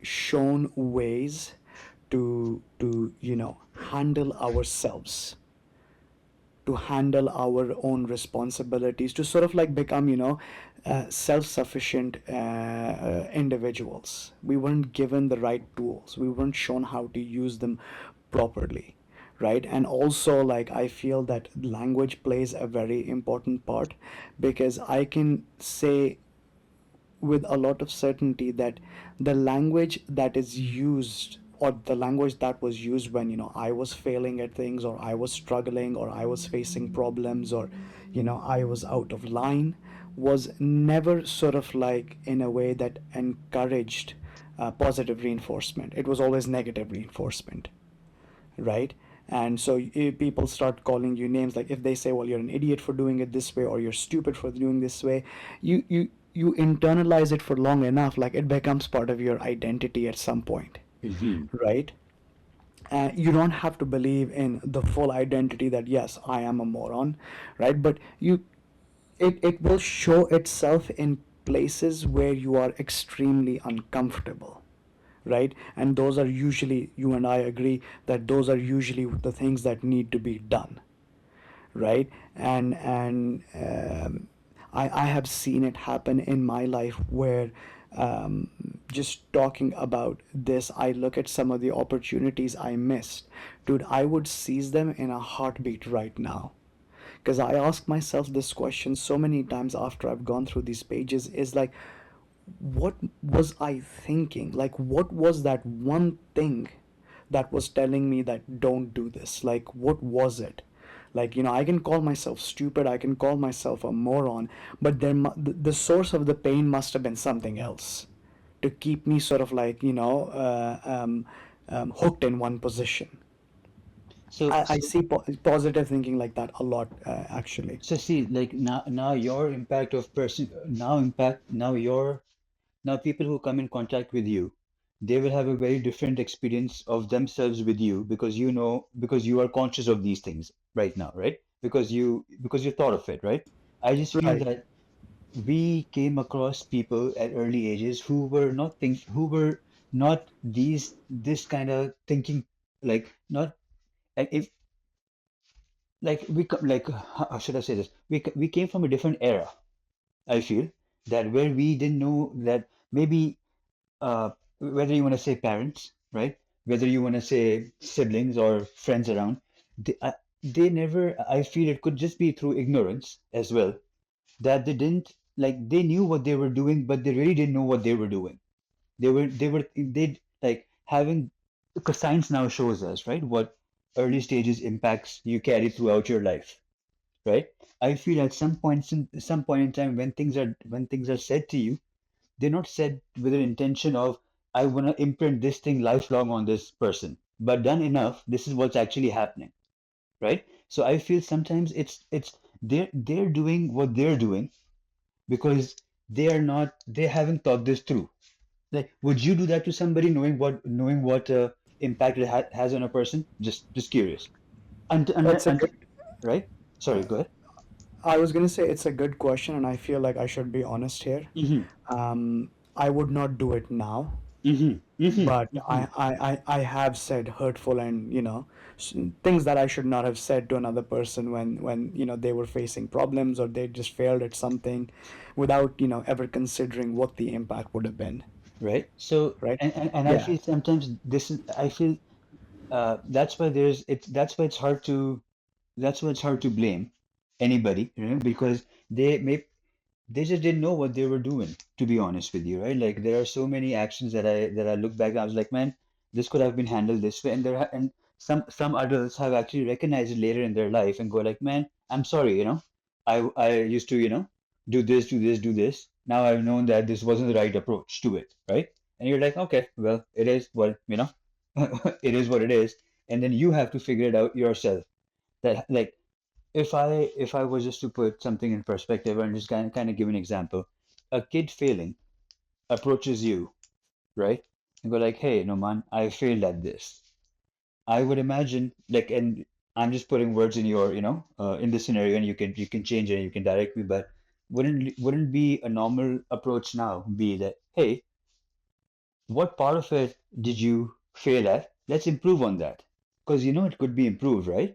shown ways to handle ourselves, to handle our own responsibilities, to sort of like become self-sufficient individuals. We weren't given the right tools, we weren't shown how to use them properly, right? And also, like, I feel that language plays a very important part because I can say with a lot of certainty that the language that is used, or the language that was used when I was failing at things, or I was struggling, or I was facing problems, or I was out of line, was never sort of like in a way that encouraged positive reinforcement. It was always negative reinforcement, right? And so if people start calling you names, like if they say, well, you're an idiot for doing it this way, or you're stupid for doing this way, you internalize it for long enough, like it becomes part of your identity at some point, Mm-hmm. right? You don't have to believe in the full identity that yes, I am a moron, right? But it will show itself in places where you are extremely uncomfortable, right? And those are usually, you and I agree that those are usually the things that need to be done, right? And I have seen it happen in my life where just talking about this, I look at some of the opportunities I missed. Dude, I would seize them in a heartbeat right now. Because I ask myself this question so many times after I've gone through these pages is like, what was I thinking? Like, what was that one thing that was telling me that don't do this? Like, what was it? Like, I can call myself stupid, I can call myself a moron, but the source of the pain must have been something else to keep me sort of like, hooked in one position. So, I see positive thinking like that a lot, actually. so see, like now your impact of person, now your now people who come in contact with you, they will have a very different experience of themselves with you because because you are conscious of these things right now, right? Because you thought of it, right? I just feel Right. that we came across people at early ages who were not this kind of thinking, like not, and if like how should I say this? We came from a different era. I feel that where we didn't know that maybe whether you want to say parents, right? Whether you want to say siblings or friends around, they never, I feel it could just be through ignorance as well, that they didn't, like, they knew what they were doing, but they really didn't know what they were doing. They like having, because science now shows us, right, what early stages impacts you carry throughout your life, right? I feel at some point in time when things are said to you, they're not said with an intention of I want to imprint this thing lifelong on this person, but done enough, this is what's actually happening, right? So I feel sometimes it's they're doing what they're doing because they haven't thought this through. Like, would you do that to somebody knowing what impact it has on a person? Just curious. It's a And good. right? Sorry, go ahead. I was gonna say it's a good question, and I feel like I should be honest here. Mm-hmm. I would not do it now, Mm-hmm. but Mm-hmm. Mm-hmm. I have said hurtful and things that I should not have said to another person when they were facing problems or they just failed at something, without ever considering what the impact would have been. Right? So, Right? and I Yeah. feel sometimes this is, I feel that's why it's hard to blame anybody, because they may they just didn't know what they were doing, to be honest with you, right? Like, there are so many actions that I look back and I was like, man, this could have been handled this way. And some adults have actually recognized it later in their life and go like, man, I'm sorry, I used to, do this. Now I've known that this wasn't the right approach to it, right? And you're like, okay, well, it is what, it is what it is. And then you have to figure it out yourself. That, like, if I was just to put something in perspective and just kind of give an example, a kid failing approaches you, right? And go like, hey, no man, I failed at this. I would imagine, like, and I'm just putting words in your, in this scenario, and you can change it and you can direct me, but wouldn't be a normal approach now be that, hey, what part of it did you fail at? Let's improve on that. Because it could be improved, right?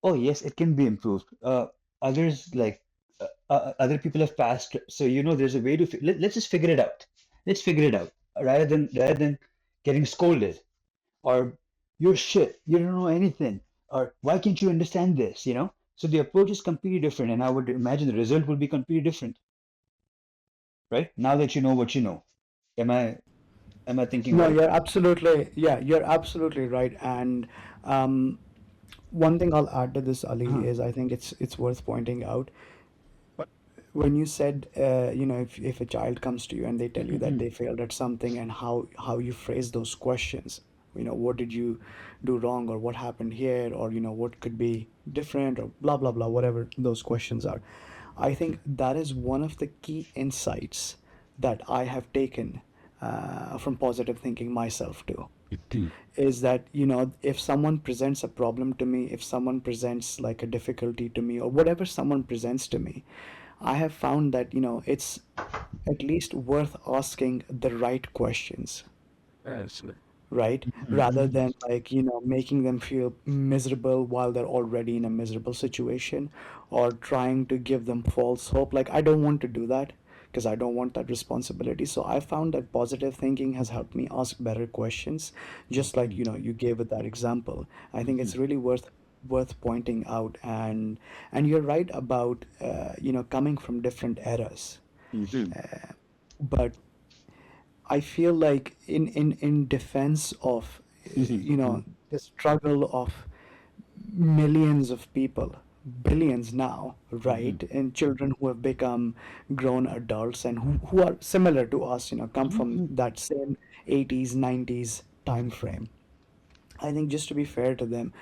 Oh, yes, it can be improved. Others, like, other people have passed, so there's a way to let's just figure it out. Let's figure it out rather than getting scolded, or you're shit, you don't know anything, or why can't you understand this? So the approach is completely different, and I would imagine the result will be completely different, right? Now that you know what you know, am I thinking No, right? you're absolutely right. And um, one thing I'll add to this, Ali, Uh-huh. is I think it's worth pointing out. When you said, if a child comes to you and they tell you that Mm-hmm. they failed at something, and how you phrase those questions, what did you do wrong, or what happened here, or what could be different, or blah blah blah, whatever those questions are. I think that is one of the key insights that I have taken from positive thinking myself too, is that if someone presents a problem to me, if someone presents like a difficulty to me, or whatever someone presents to me, I have found that it's at least worth asking the right questions, right? Rather Mm-hmm. than like making them feel miserable while they're already in a miserable situation, or trying to give them false hope. Like, I don't want to do that, because I don't want that responsibility. So I found that positive thinking has helped me ask better questions, just like you gave with that example. I think Mm-hmm. it's really worth pointing out. And you're right about coming from different eras, Mm-hmm. but I feel like in defense of Mm-hmm. the struggle of millions of people, billions now, Mm-hmm. right? And children who have become grown adults and who are similar to us, come from Mm-hmm. that same 80s, 90s time frame. I think just to be fair to them,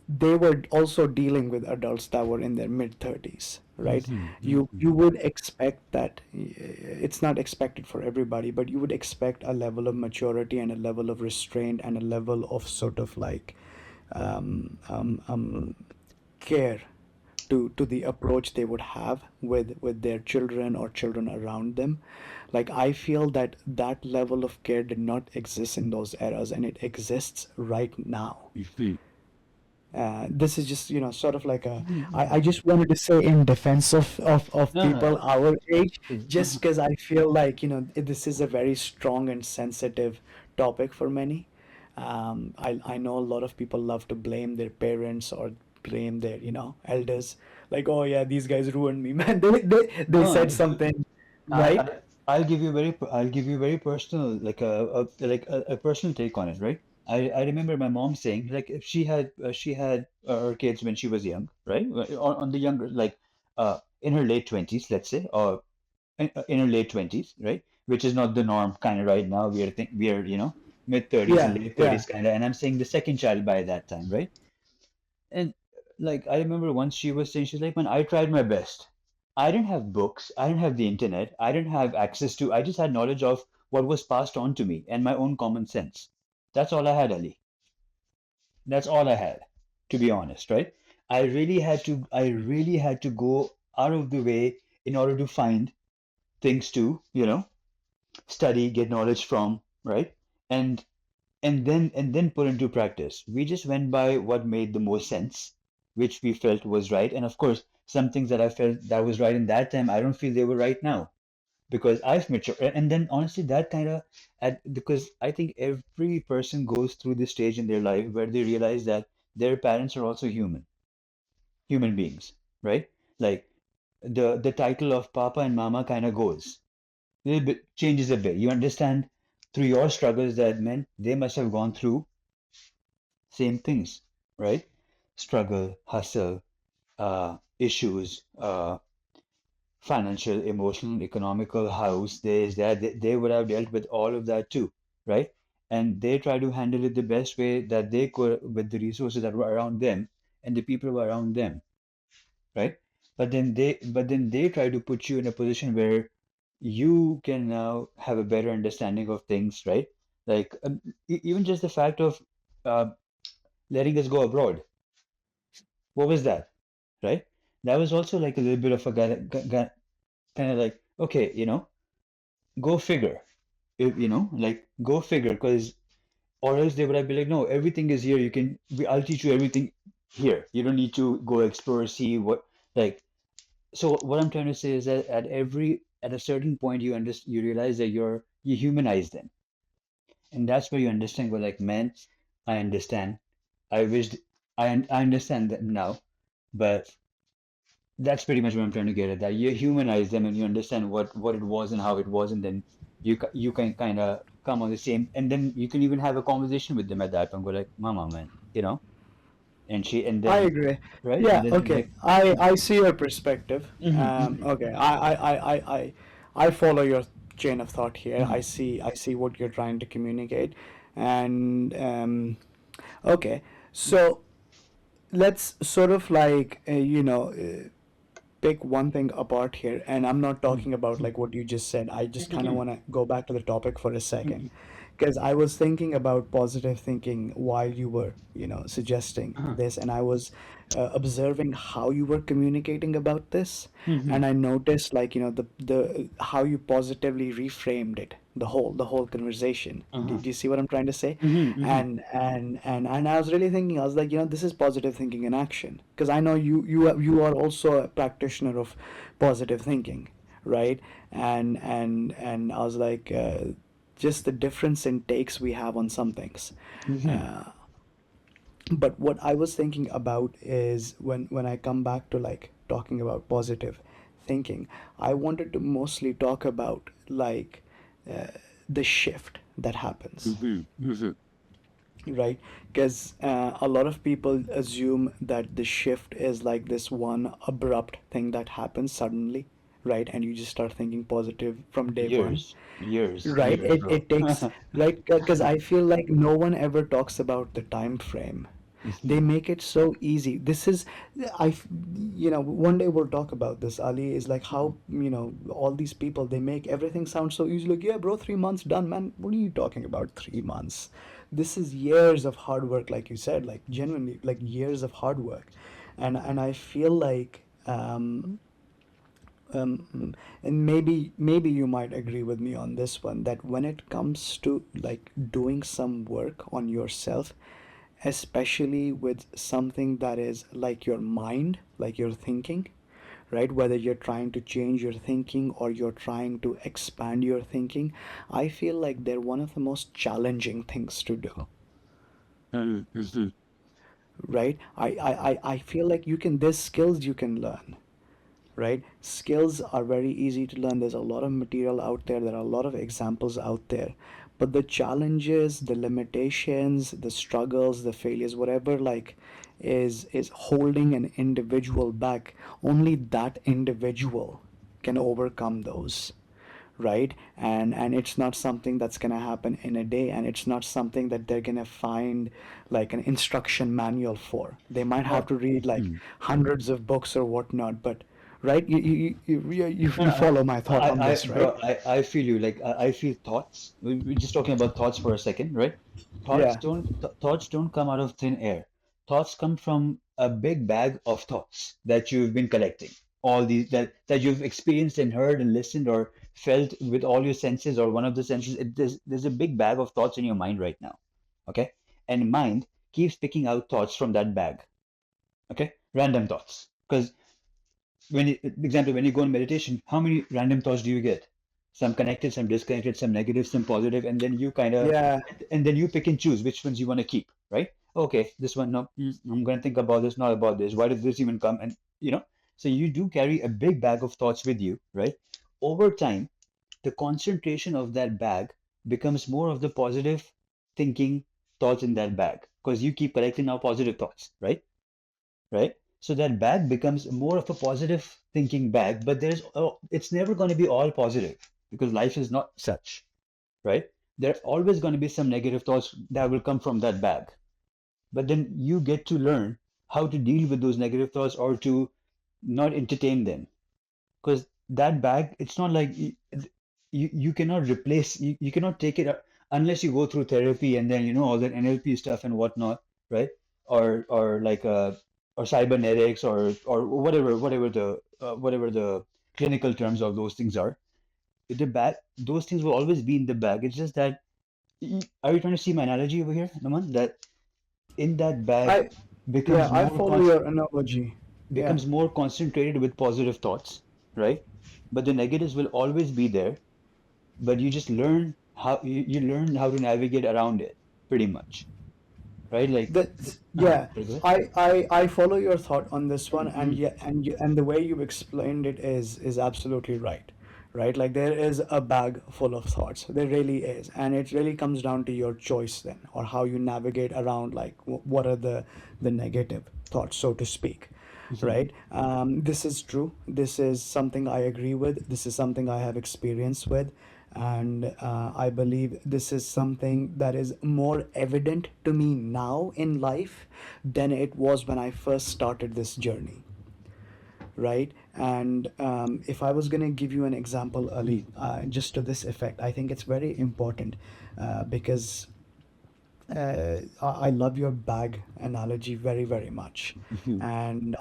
they were also dealing with adults that were in their mid 30s, right? You would expect that it's not expected for everybody, but you would expect a level of maturity and a level of restraint and a level of sort of like um, um, um, care to the approach they would have with their children or children around them. Like I feel that that level of care did not exist in those eras, and it exists right now. Mm-hmm. This is just, sort of like a, Mm-hmm. I just wanted to say in defense of No, people no. our age, Uh-huh. just because I feel like, this is a very strong and sensitive topic for many. I know a lot of people love to blame their parents or blame their, elders. Like, oh yeah, these guys ruined me, man. They said No, something, I, right? I I'll give you I'll give you very personal like a personal take on it, right? I remember my mom saying like if she had her kids when she was young, right? On the younger like in her late 20s, let's say, or in her late 20s, right? Which is not the norm kind of right now. We are mid 30s and Yeah, late yeah. 30s kind of, and I'm saying the second child by that time, right? And like I remember once she was saying, she's like, man, I tried my best. I didn't have books, I didn't have the internet, I didn't have access to, I just had knowledge of what was passed on to me and my own common sense. That's all I had, Ali. That's all I had, to be honest, right? I really had to go out of the way in order to find things to, study, get knowledge from, right? And and then put into practice. We just went by what made the most sense, which we felt was right. And of course, some things that I felt that was right in that time, I don't feel they were right now because I've matured. And then honestly, that kind of because I think every person goes through this stage in their life where they realize that their parents are also human beings, right? Like the title of Papa and Mama kind of goes a little bit changes a bit. You understand through your struggles that men they must have gone through same things, right? Struggle, hustle, issues, financial, emotional, economical, house, this, that, they would have dealt with all of that too, right? And they try to handle it the best way that they could with the resources that were around them and the people who were around them, right? But then they try to put you in a position where you can now have a better understanding of things, right? Like even just the fact of uh, letting us go abroad. What was that? Right? That was also like a little bit of a kind of like, okay, go figure. Like go figure, because or else they would have been like, no, everything is here. I'll teach you everything here. You don't need to go explore, see what like. So what I'm trying to say is that at a certain point you realize that you humanize them, and that's where you understand. Well, like man, I understand. I wished I understand that now, but that's pretty much what I'm trying to get at. That you humanize them and you understand what it was and how it was, and then you can kind of come on the same, and then you can even have a conversation with them at that point. Go like, "Mama, man," and I then agree. right, and Yeah, then okay. like, I see your perspective. mm-hmm, mm-hmm, Okay. I follow your chain of thought here. mm-hmm, I see what you're trying to communicate. And okay. So let's sort of like pick one thing apart here, and I'm not talking about like what you just said. I just kind of mm-hmm, want to go back to the topic for a second, mm-hmm, because I was thinking about positive thinking while you were, suggesting uh-huh, this, and I was observing how you were communicating about this, mm-hmm, and I noticed like the how you positively reframed it, the whole conversation. uh-huh, Do you see what I'm trying to say? mm-hmm, mm-hmm, And I was really thinking, I was like, this is positive thinking in action, because I know you are also a practitioner of positive thinking, right? And I was like, just the difference in takes we have on some things. mm-hmm, But what I was thinking about is when I come back to like talking about positive thinking, I wanted to mostly talk about like uh, the shift that happens. mm-hmm, mm-hmm, right? Because a lot of people assume that the shift is like this one abrupt thing that happens suddenly, right? And you just start thinking positive from day one. Right. Years, bro. It takes, right, because I feel like no one ever talks about the time frame. They make it so easy. This is, I, f- one day we'll talk about this, Ali, is like how, all these people, they make everything sound so easy. Like, yeah, bro, 3 months done, man. What are you talking about, 3 months? This is years of hard work, like you said, like genuinely, like years of hard work. And I feel like, and maybe you might agree with me on this one, that when it comes to like doing some work on yourself, especially with something that is like your mind, like your thinking, right, whether you're trying to change your thinking or you're trying to expand your thinking, I feel like they're one of the most challenging things to do, Mhm. right? I feel like there's skills you can learn, right? Skills are very easy to learn. There's a lot of material out there. There are a lot of examples out there. But the challenges, the limitations, the struggles, the failures, whatever like is holding an individual back, only that individual can overcome those, right? And it's not something that's going to happen in a day, and it's not something that they're going to find like an instruction manual for. They might have No. to read like Mhm. hundreds of books or whatnot, but right, No, you no, follow my thought on this, right? bro, I feel you. Like, I feel thoughts. We're just talking about thoughts for a second, right? Yeah. Thoughts don't come out of thin air. Thoughts come from a big bag of thoughts that you've been collecting. All these that you've experienced and heard and listened or felt with all your senses or one of the senses. There's a big bag of thoughts in your mind right now. Okay? And mind keeps picking out thoughts from that bag. Okay? Random thoughts. Because example, when you go in meditation, how many random thoughts do you get? Some connected, some disconnected, some negative, some positive, and then you kind of, Yeah. and then you pick and choose which ones you want to keep, right? Okay, this one, no, I'm going to think about this, not about this. Why did this even come? And so you do carry a big bag of thoughts with you, right? Over time, the concentration of that bag becomes more of the positive thinking thoughts in that bag because you keep collecting now positive thoughts, right? So that bag becomes more of a positive thinking bag, but it's never going to be all positive because life is not such, right? There are always going to be some negative thoughts that will come from that bag. But then you get to learn how to deal with those negative thoughts or to not entertain them. Because that bag, it's not like you cannot replace, you cannot take it unless you go through therapy and then, all that NLP stuff and whatnot, right? Or like or cybernetics or whatever the clinical terms of those things are. The bag, those things will always be in the bag. It's just that, are you trying to see my analogy over here, Naman? That in that bag I yeah, becomes I more follow con your analogy. Yeah. becomes more concentrated with positive thoughts, right? But the negatives will always be there, but you just learn you learn how to navigate around it pretty much, right? Like, Yeah, sorry, go ahead. I follow your thought on this one, and Mhm. yeah, and the way you explained it is absolutely right, right? Like there is a bag full of thoughts, there really is, and it really comes down to your choice then, or how you navigate around, like what are the negative thoughts, so to speak, Mhm. right? This is true. This is something I agree with. This is something I have experience with. And I believe this is something that is more evident to me now in life than it was when I first started this journey, right? And if I was going to give you an example, Ali, just to this effect, I think it's very important because I love your bag analogy very, very much. Mhm. And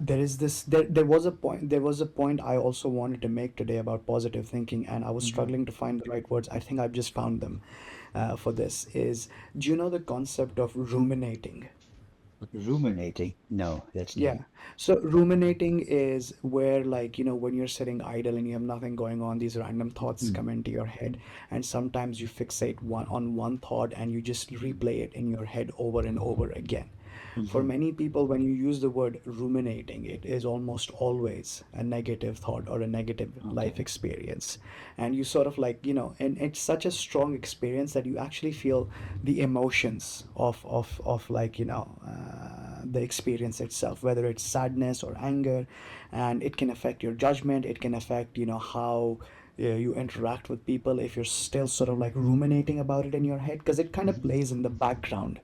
there is this, there was a point I also wanted to make today about positive thinking, and I was Mhm. struggling to find the right words. I think I've just found them for this. Is, do you know the concept of ruminating? Ruminating, no, that's new. Yeah. So ruminating is where, like, when you're sitting idle and you have nothing going on, these random thoughts Mhm. come into your head, and sometimes you fixate one thought and you just replay it in your head over and over again. For Mm-hmm. many people, when you use the word ruminating, it is almost always a negative thought or a negative life Okay. experience. And you sort of like, and it's such a strong experience that you actually feel the emotions of like, the experience itself, whether it's sadness or anger, and it can affect your judgment. It can affect, how you interact with people if you're still sort of like ruminating about it in your head, because it kind of Mm-hmm. plays in the background,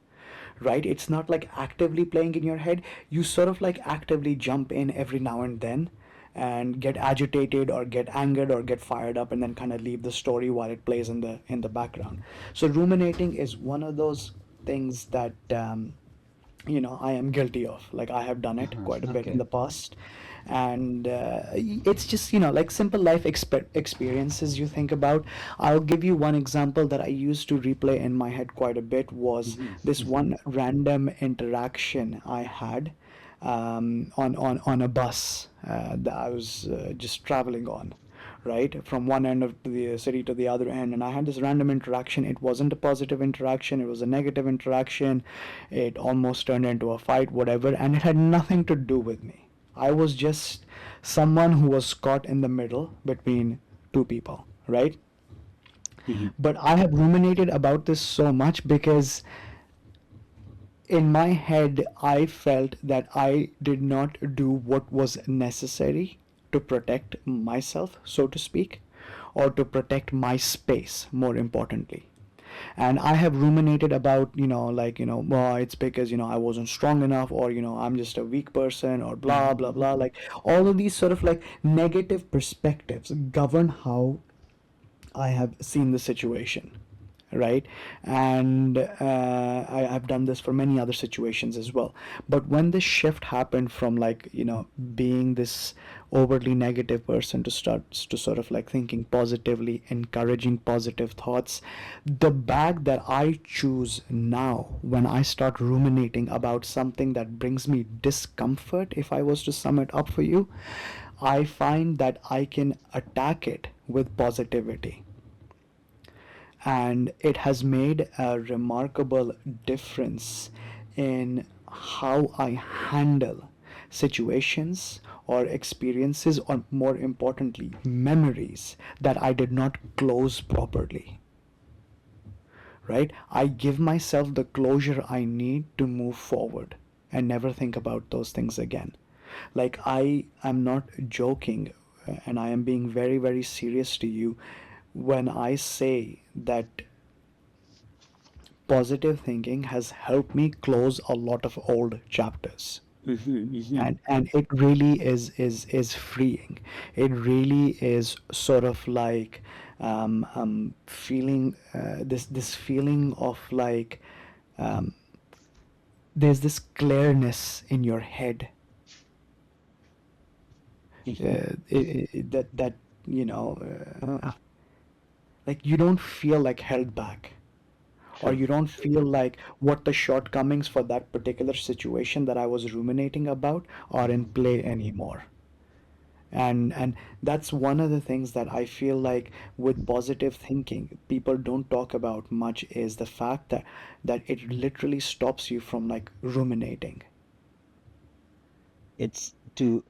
right? It's not like actively playing in your head. You sort of like actively jump in every now and then and get agitated or get angered or get fired up, and then kind of leave the story while it plays in the background. So ruminating is one of those things that I am guilty of. Like, I have done it Uh-huh. quite a bit in Okay. the past. And it's just, like simple life experiences you think about. I'll give you one example that I used to replay in my head quite a bit. Was Mm-hmm. this Mm-hmm. one random interaction I had on a bus that I was just traveling on, right, from one end of the city to the other end. And I had this random interaction. It wasn't a positive interaction, it was a negative interaction. It almost turned into a fight, whatever, and it had nothing to do with me. I was just someone who was caught in the middle between two people, right? Mm-hmm. But I have ruminated about this so much because in my head, I felt that I did not do what was necessary to protect myself, so to speak, or to protect my space, more importantly. And I have ruminated about, like, well, it's because, I wasn't strong enough, or, I'm just a weak person, or blah, blah, Mm-hmm. blah. Like, all of these sort of like negative perspectives govern how I have seen the situation, right? And I've done this for many other situations as well. But when this shift happened from, like, being this overly negative person to start to sort of like thinking positively, encouraging positive thoughts, the bag that I choose now when I start ruminating about something that brings me discomfort, if I was to sum it up for you, I find that I can attack it with positivity. And it has made a remarkable difference in how I handle situations or experiences, or more importantly, memories that I did not close properly. Right? I give myself the closure I need to move forward and never think about those things again. Like, I am not joking, and I am being very, very serious to you when I say that positive thinking has helped me close a lot of old chapters. Mm-hmm. Mm-hmm. And it really is freeing. It really is sort of like feeling this feeling of like um, there's this clearness in your head, Mm-hmm. that you know like, you don't feel like held back, or True. you don't feel like what the shortcomings for that particular situation that I was ruminating about are in Mm-hmm. play anymore. And that's one of the things that I feel like with positive thinking people don't talk about much, is the fact that it literally stops you from like ruminating. It's to,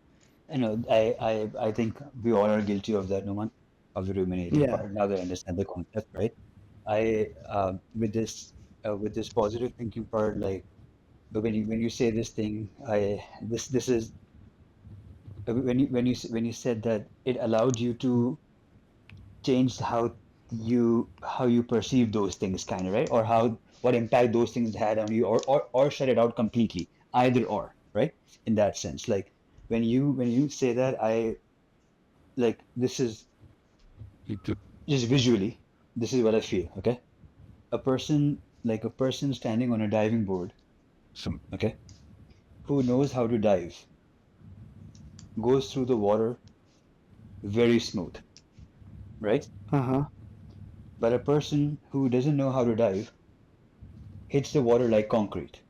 I think we all are guilty of that, no one, of the ruminating Yeah. part. Now that I understand the concept, right? I with this positive thinking part, like, but when you say this thing, this is when you said that it allowed you to change how you perceive those things, kind of, right? Or how what impact those things had on you, or shut it out completely, either or, right? In that sense, like when you say that, I like this is just visually, this is what I feel. Okay, a person standing on a diving board, okay, who knows how to dive, goes through the water very smooth, right? Uh-huh. But a person who doesn't know how to dive hits the water like concrete.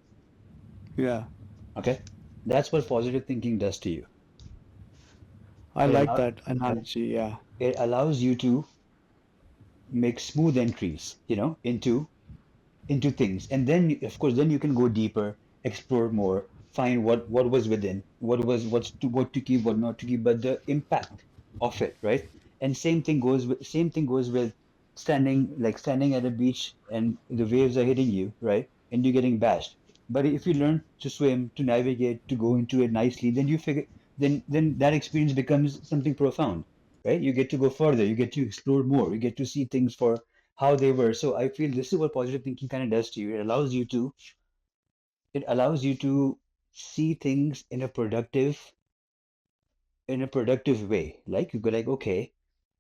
Yeah. Okay, that's what positive thinking does to you. I It like allow, that analogy. Yeah. it allows you to make smooth entries, into things, and then of course then you can go deeper explore more, find what was within, what to keep, what not to keep, but the impact of it, right? And same thing goes with standing at a beach and the waves are hitting you, right? And you're getting bashed. But if you learn to swim, to navigate, to go into it nicely, then you figure then that experience becomes something profound, right? You get to go further, you get to explore more, you get to see things for how they were. So I feel this is what positive thinking kind of does to you. It allows you to see things in a productive way. Like you go like, okay,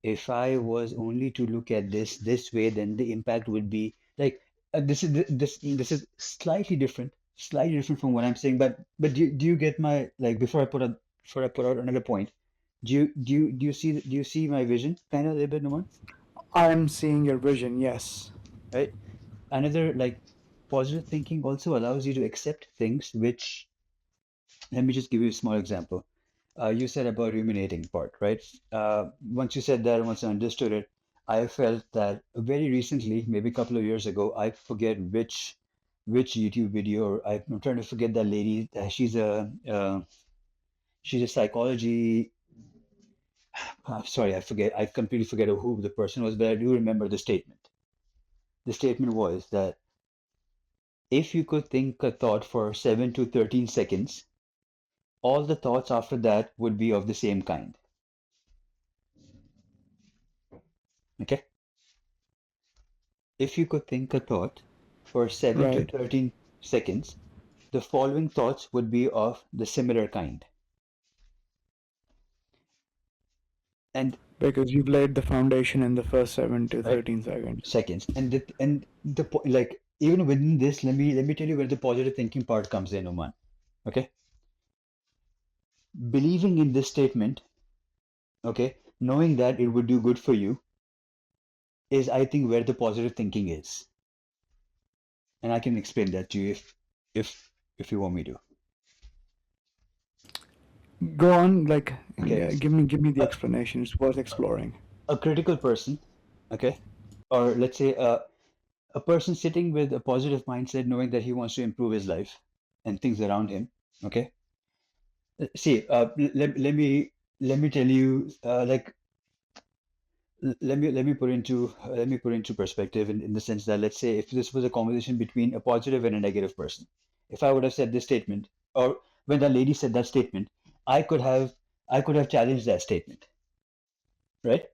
if I was only to look at this way, then the impact would be like this is slightly different from what I'm saying. But do you get my like before I put out another point? Do you see my vision kind of a little bit, Numan? I'm seeing your vision, yes. Right? Another like positive thinking also allows you to accept things which let me just give you a small example. You said about ruminating part, right? Once you said that, once I understood it, I felt that very recently, maybe a couple of years ago, I forget which YouTube video, or I'm trying to forget that lady. She's a psychology. Sorry, I completely forget who the person was, but I do remember the statement. The statement was that if you could think a thought for 7 to 13 seconds, all the thoughts after that would be of the same kind. Okay? If you could think a thought for 7 to Right. 13 seconds, the following thoughts would be of the similar kind. And Because you've laid the foundation in the first 7 to right 13 seconds. seconds. Like even within this, let me tell you where the positive thinking part comes in, Oman. Okay? Believing in this statement, okay, knowing that it would do good for you is I think where the positive thinking is. And I can explain that to you if you want me to. Go on, like, Okay. give me the A, explanation. It's worth exploring. a critical person, okay, or let's say a person sitting with a positive mindset, knowing that he wants to improve his life and things around him. Okay, see, let me tell you, let me put into perspective in the sense that let's say if this was a conversation between a positive and a negative person, if I would have said this statement, or when that lady said that statement, I could have I could have challenged that statement, right?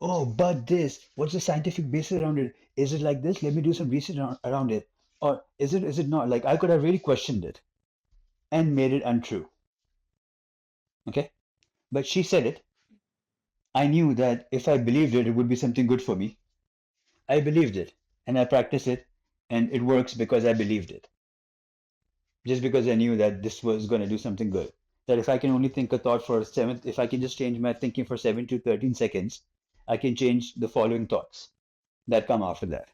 Oh, but this, what's the scientific basis around it? Is it like this? Let me do some research around it. Or is it not? Like I could have really questioned it and made it untrue. Okay? But she said it. I knew that if I believed it, it would be something good for me. I believed it and I practiced it and it works because I believed it. Just because I knew that this was going to do something good. That if I can only think a thought for if I can just change my thinking for 7 to 13 seconds, I can change the following thoughts that come after that.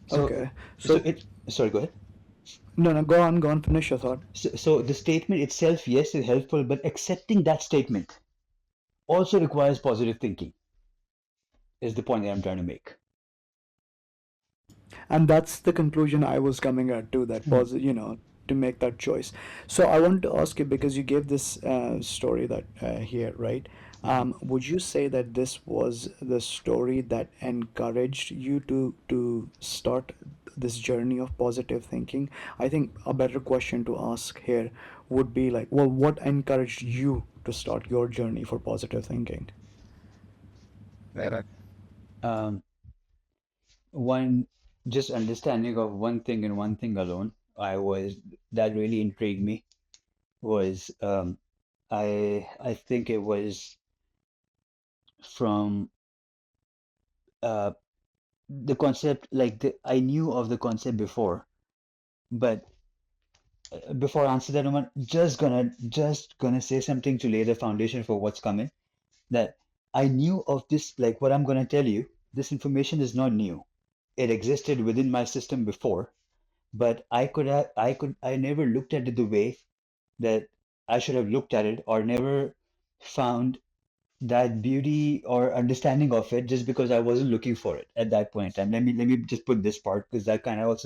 So, Okay. so So, it, sorry, go ahead. no, no, go on, finish your thought. So the statement itself, yes, is helpful, but accepting that statement also requires positive thinking, is the point that I'm trying to make. And that's the conclusion I was coming at too, that Hmm. to make that choice. So I wanted to ask you, because you gave this story that here, right? Mhm. Would you say that this was the story that encouraged you to start this journey of positive thinking? I think a better question to ask here would be like, well, what encouraged you to start your journey for positive thinking? Um, one just understanding of one thing and one thing alone, I was that really intrigued me was I think it was from uh the concept I knew of the concept before, but before I answer that, Oman, just gonna say something to lay the foundation for what's coming. That I knew of this, like what I'm gonna tell you. This information is not new. It existed within my system before, but I never looked at it the way that I should have looked at it, or never found that beauty or understanding of it just because I wasn't looking for it at that point in time. Let me just put this part because that kind of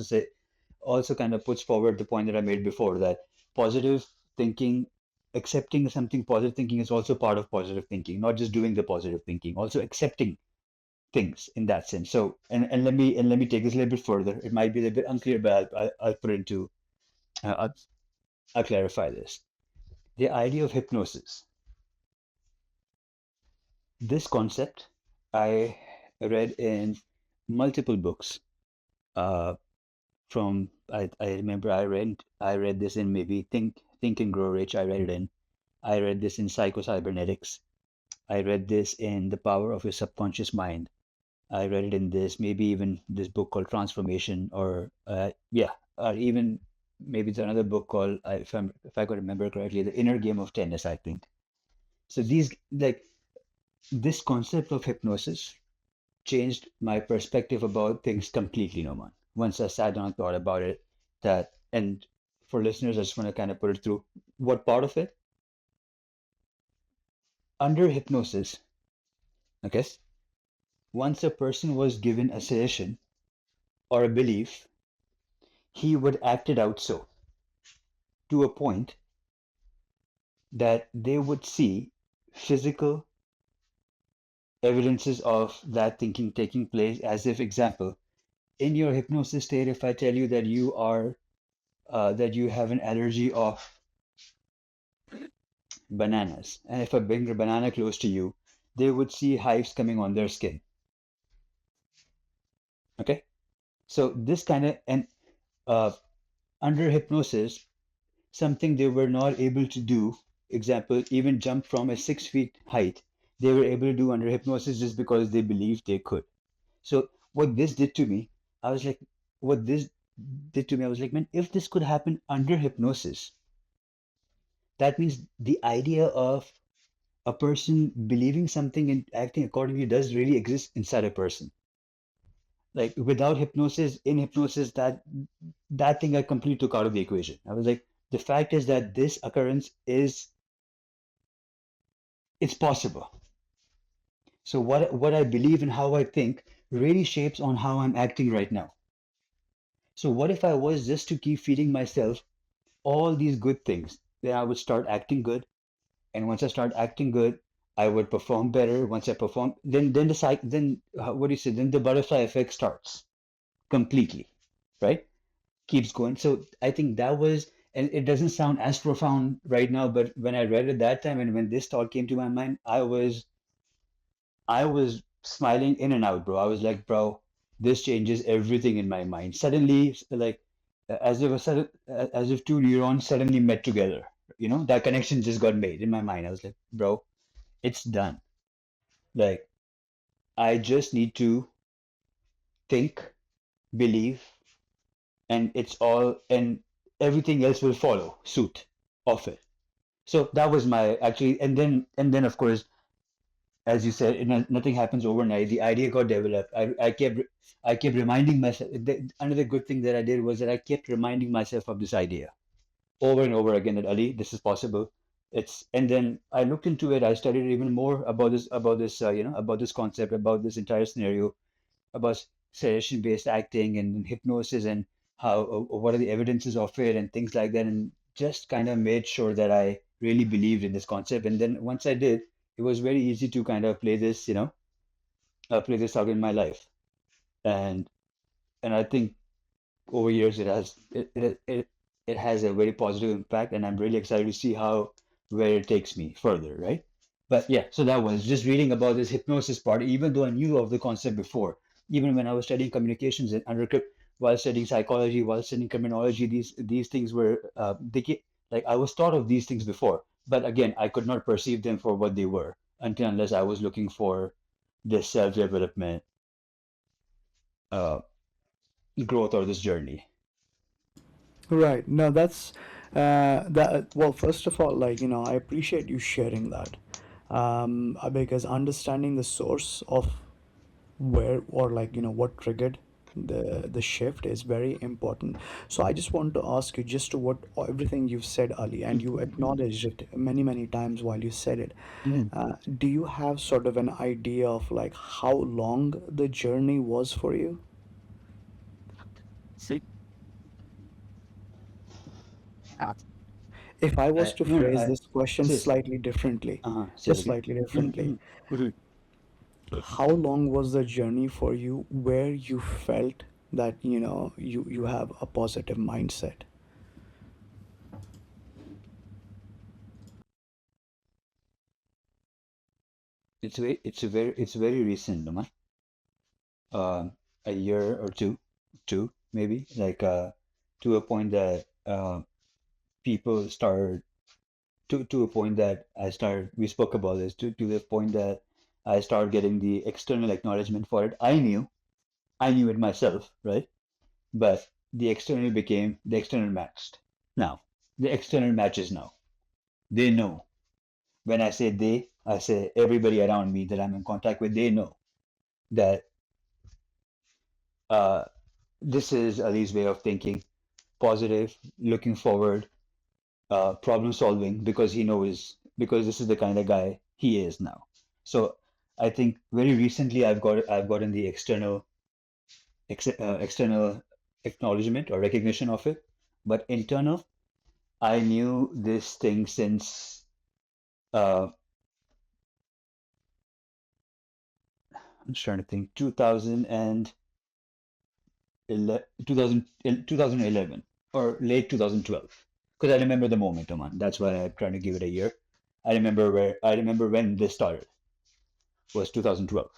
also kind of puts forward the point that I made before, that positive thinking, accepting something positive thinking is also part of positive thinking, not just doing the positive thinking, also accepting things in that sense. So, and let me take this a little bit further. It might be a little bit unclear, but I'll put it into, uh, I'll, I'll clarify this. The idea of hypnosis, this concept, I read in multiple books. Uh, I remember I read this in maybe Think and Grow Rich. I read it in. I read this in Psycho-Cybernetics. I read this in The Power of Your Subconscious Mind. I read it in this, maybe even this book called Transformation, or yeah, or even maybe it's another book called, if I could remember correctly, The Inner Game of Tennis, I think. So these, like, this concept of hypnosis changed my perspective about things completely, Noman. Once I sat down and thought about it, that, and for listeners, I just want to kind of put it through what part of it. Under hypnosis, okay, once a person was given a suggestion or a belief, he would act it out so to a point that they would see physical evidences of that thinking taking place. As if, example, in your hypnosis state, if I tell you that that you have an allergy of bananas, and if I bring a banana close to you, they would see hives coming on their skin. Okay, so this kind of, and uh, under hypnosis, something they were not able to do, example, even jump from a 6 feet height, they were able to do under hypnosis just because they believed they could. So what this did to me, I was like, what this did to me, I was like, man, if this could happen under hypnosis, that means the idea of a person believing something and acting accordingly does really exist inside a person. Like without hypnosis, in hypnosis, that thing I completely took out of the equation. I was like, the fact is that this occurrence is, it's possible. So what I believe and how I think really shapes on how I'm acting right now. So what if I was just to keep feeding myself all these good things? Then I would start acting good, and once I start acting good, I would perform better. Once I perform, then the cycle, then what do you say? Then the butterfly effect starts completely, right? Keeps going. So I think that was, and it doesn't sound as profound right now, but when I read it that time and when this thought came to my mind, I was smiling in and out, bro. I was like, bro, this changes everything in my mind. Suddenly, like as if two neurons suddenly met together. That connection just got made in my mind. I was like, bro, it's done. Like, I just need to think, believe, and and everything else will follow suit of it. So that was my actually, and then of course, as you said, nothing happens overnight. The idea got developed. I kept reminding myself. Another good thing that I did was that I kept reminding myself of this idea over and over again, that Ali, this is possible. And then I looked into it. I studied even more about this concept, about this entire scenario, about suggestion-based acting and hypnosis, and how what are the evidences of it and things like that, and just kind of made sure that I really believed in this concept. And then once I did, it was very easy to kind of play this out in my life. And I think over years it has a very positive impact, and I'm really excited to see how where it takes me further, right? But yeah, so that was just reading about this hypnosis part, even though I knew of the concept before. Even when I was studying communications and while studying psychology, while studying criminology, these things were like I was taught of these things before, but again, I could not perceive them for what they were until unless I was looking for this self-development uh, growth or this journey. Right. No, that's that. Well, first of all, like, I appreciate you sharing that, because understanding the source of where, or like, what triggered the shift is very important. So I just want to ask you, just to what everything you've said, Ali, and you acknowledged it many times while you said it. Mhm. Do you have sort of an idea of like how long the journey was for you? If I was to No, no, phrase this question sis, slightly differently, say it just again. slightly differently, how long was the journey for you where you felt that, you have a positive mindset? It's very recent, no, man. A year or two maybe, like to a point that people started to a point that I started. We spoke about this to the point that I started getting the external acknowledgement for it. I knew it myself, right? But the external matched. Now, the external matches now. They know. When I say they, I say everybody around me that I'm in contact with, they know that uh, this is Ali's way of thinking, positive, looking forward, problem solving, because he knows, because this is the kind of guy he is now. So I think very recently I've gotten the external acknowledgement or recognition of it, but internal, I knew this thing since uh, I'm just trying to think 2011 or late 2012, because I remember the moment, Oman. That's why I'm trying to give it a year. I remember when this started was 2012.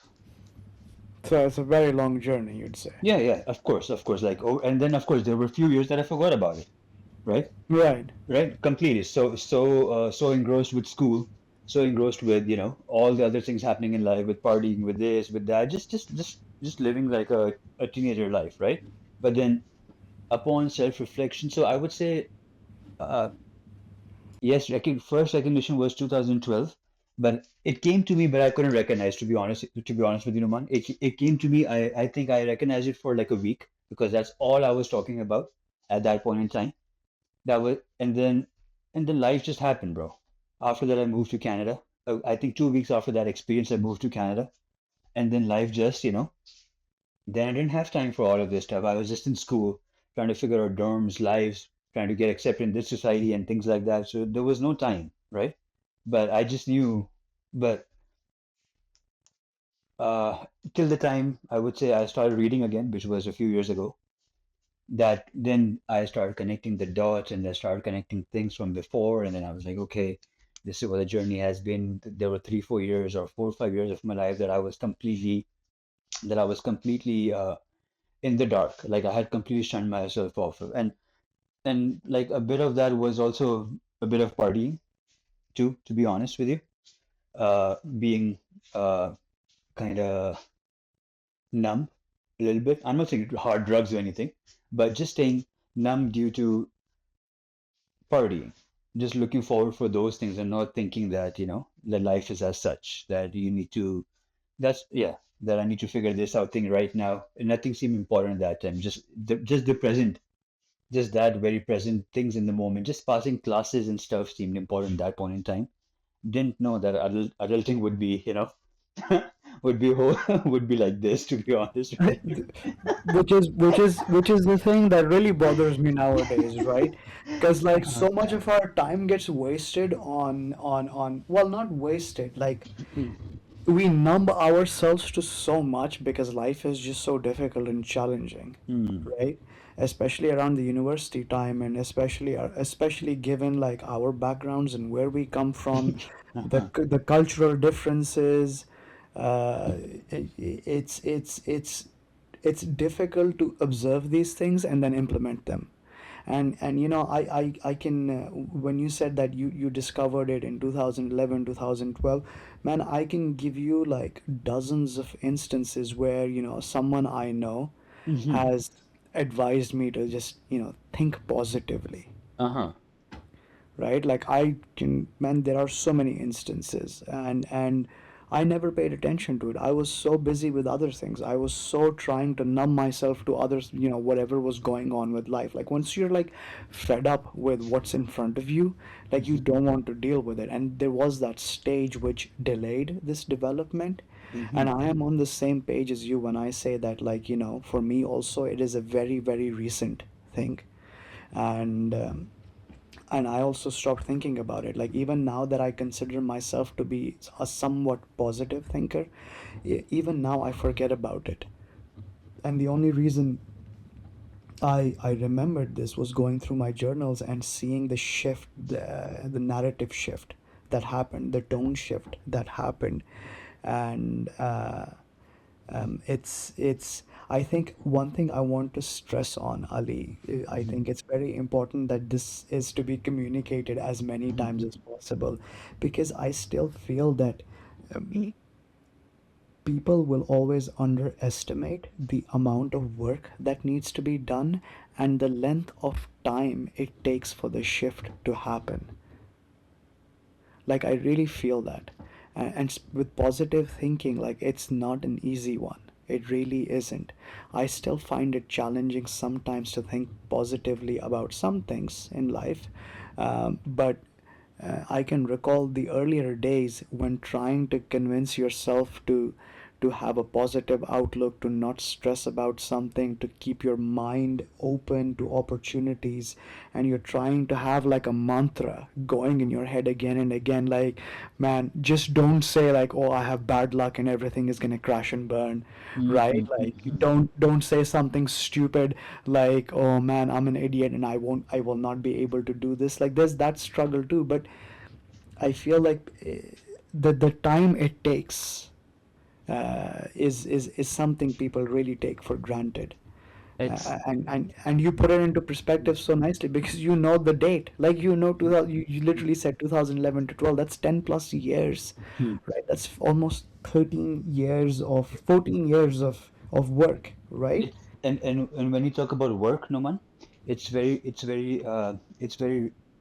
So it's a very long journey, you'd say. Yeah, yeah, of course. Like, oh, and then of course there were a few years that I forgot about it, right? Right. Right, completely. So engrossed with school, so engrossed with all the other things happening in life, with partying, with this, with that, just living like a teenager life, right? But then upon self-reflection, so I would say, uh, yes, first recognition was 2012, but it came to me, but I couldn't recognize. To be honest with you, Numan, it came to me. I think I recognized it for like a week because that's all I was talking about at that point in time. That was, and then life just happened, bro. After that, I moved to Canada. I think 2 weeks after that experience, I moved to Canada, and then life just, then I didn't have time for all of this stuff. I was just in school trying to figure out dorms, lives, trying to get accepted in this society and things like that. So there was no time, right? But I just knew, but uh, till the time I would say I started reading again, which was a few years ago, that then I started connecting the dots and I started connecting things from before. And then I was like, okay, this is what the journey has been. There were 3, 4 years or 4 or 5 years of my life that I was completely in the dark. Like I had completely shunned myself off. And like a bit of that was also a bit of partying too, to be honest with you. Being uh kind of numb a little bit. I'm not saying hard drugs or anything, but just staying numb due to partying. Just looking forward for those things and not thinking that, that life is as such, that you need to, that's, yeah, that I need to figure this out thing right now. And nothing seemed important at that time. Just the present, just that very present things in the moment. Just passing classes and stuff seemed important at that point in time. Didn't know that adulting would be, would be whole, would be like this, to be honest, right? Which is the thing that really bothers me nowadays, right? Because like Uh-huh. so much of our time gets wasted on, well, not wasted, like we numb ourselves to so much because life is just so difficult and challenging, Hmm. right? Especially around the university time, and especially given like our backgrounds and where we come from, Uh-huh. the cultural differences. uh, it's difficult to observe these things and then implement them. And I can, when you said that you discovered it in 2011, 2012, man, I can give you like dozens of instances where someone I know Hmm. has advised me to just think positively, Uh-huh. right? Like I can, man, there are so many instances. And I never paid attention to it. I was so busy with other things. I was so trying to numb myself to others, whatever was going on with life. Like once you're like fed up with what's in front of you, like you don't want to deal with it. And there was that stage which delayed this development. And Hmm. I am on the same page as you when I say that, like, for me also, it is a very, very recent thing. And I also stopped thinking about it. Like even now that I consider myself to be a somewhat positive thinker, even now I forget about it. And the only reason I remembered this was going through my journals and seeing the shift, the narrative shift that happened, the tone shift that happened, and it's I think one thing I want to stress on, Ali, I Hmm. think it's very important that this is to be communicated as many Hmm. times as possible, because I still feel that people will always underestimate the amount of work that needs to be done and the length of time it takes for the shift to happen. Like I really feel that. And with positive thinking, like it's not an easy one. It really isn't. I still find it challenging sometimes to think positively about some things in life. But I can recall the earlier days when trying to convince yourself to have a positive outlook, to not stress about something, to keep your mind open to opportunities, and you're trying to have like a mantra going in your head again and again, like, man, just don't say like, oh, I have bad luck and everything is gonna crash and burn, right? Like, don't say something stupid like, oh man, I'm an idiot and I will not be able to do this. Like, there's that struggle too, but I feel like the time it takes is something people really take for granted. It's And you put it into perspective so nicely because you know the date. Like, 2000, you literally said 2011 to 12. That's 10 plus years, Hmm. right? That's almost 13 years of 14 years of work, right? It's and when you talk about work, Noman, it's very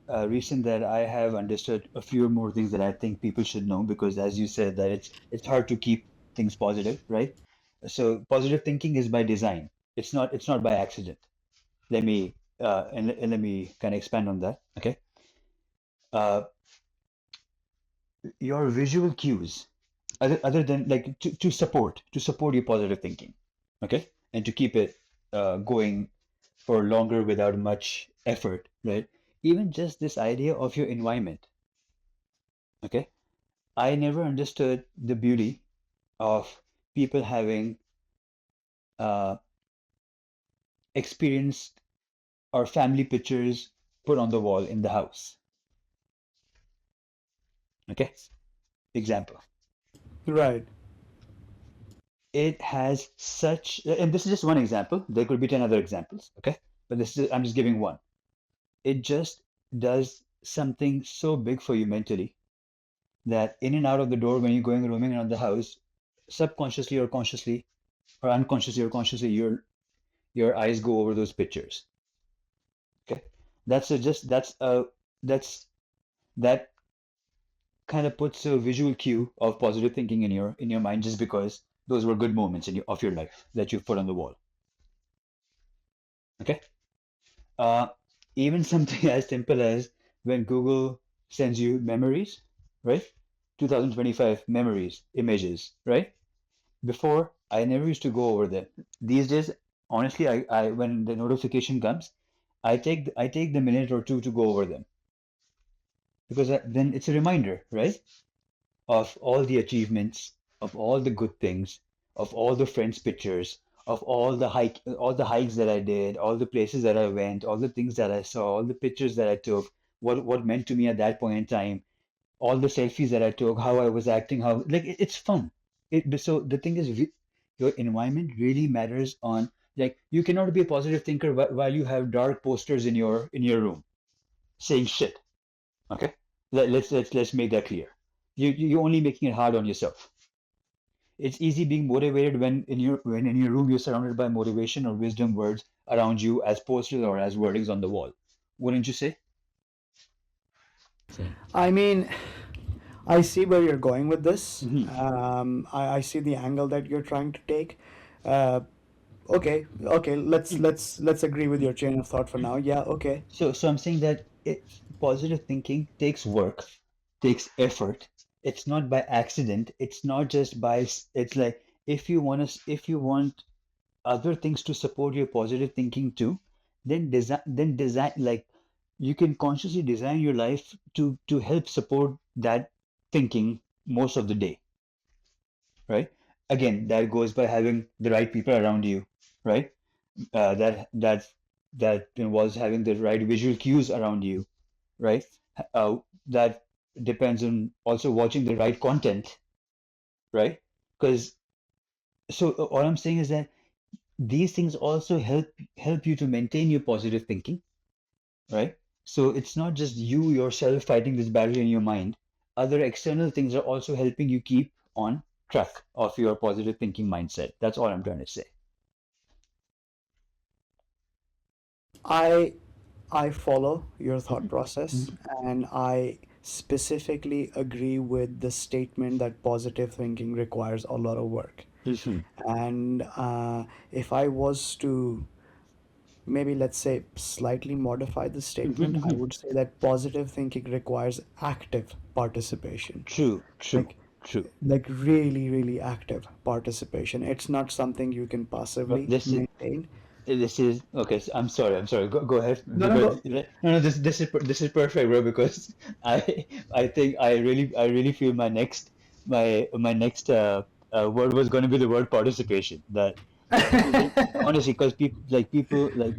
recent that I have understood a few more things that I think people should know because as you said that it's hard to keep things positive, right? So positive thinking is by design. It's not by accident. Let me kind of expand on that. Okay. Uh, your visual cues, other than like to support your positive thinking, okay, and to keep it going for longer without much effort, right? Even just this idea of your environment, okay? I never understood the beauty of people having uh, experienced or family pictures put on the wall in the house, okay? Example. Right. It has such, and this is just one example. There could be 10 other examples, okay? But I'm just giving one. It just does something so big for you mentally that in and out of the door when you're going roaming around the house, subconsciously or consciously or unconsciously or consciously, your eyes go over those pictures. Okay, that's that kind of puts a visual cue of positive thinking in your mind just because those were good moments of your life that you put on the wall. Okay, uh, even something as simple as when Google sends you memories, right? 2025 memories, images, right? Before, I never used to go over them. These days, honestly, I when the notification comes, I take the minute or two to go over them because then it's a reminder, right, of all the achievements, of all the good things, of all the friends' pictures, of all the hikes that I did, all the places that I went, all the things that I saw, all the pictures that I took, what meant to me at that point in time, all the selfies that I took, how I was acting, how like it's fun. So the thing is, your environment really matters on like you cannot be a positive thinker while you have dark posters in your room saying shit. Okay, let's make that clear. You're only making it hard on yourself. It's easy being motivated when in your room you're surrounded by motivation or wisdom words around you as posters or as wordings on the wall. Wouldn't you say? I mean, I see where you're going with this. Hmm. I see the angle that you're trying to take. Uh, okay, let's agree with your chain of thought for now. Yeah, okay. So I'm saying that positive thinking takes work, takes effort. It's not by accident. It's not just by. It's like if you want other things to support your positive thinking too, then design like you can consciously design your life to help support that thinking most of the day, right? Again, that goes by having the right people around you, right? That involves having the right visual cues around you, right? That depends on also watching the right content, right? Because all I'm saying is that these things also help you to maintain your positive thinking, right? So it's not just you yourself fighting this battle in your mind. Other external things are also helping you keep on track of your positive thinking mindset. That's all I'm trying to say. I I follow your thought Mhm, process, mhm, and I specifically agree with the statement that positive thinking requires a lot of work. mhm, And if I was to maybe, let's say, slightly modify the mhm, statement, I mhm. would say that positive thinking requires active participation. True, true, Like true. really, really active participation. It's not something you can Well, passively this is maintain. this is okay. So I'm sorry. I'm sorry. Go ahead. No, no, Because go. no, no. This is perfect, bro. Because I think I really feel my next word was going to be the word participation. That honestly, because people like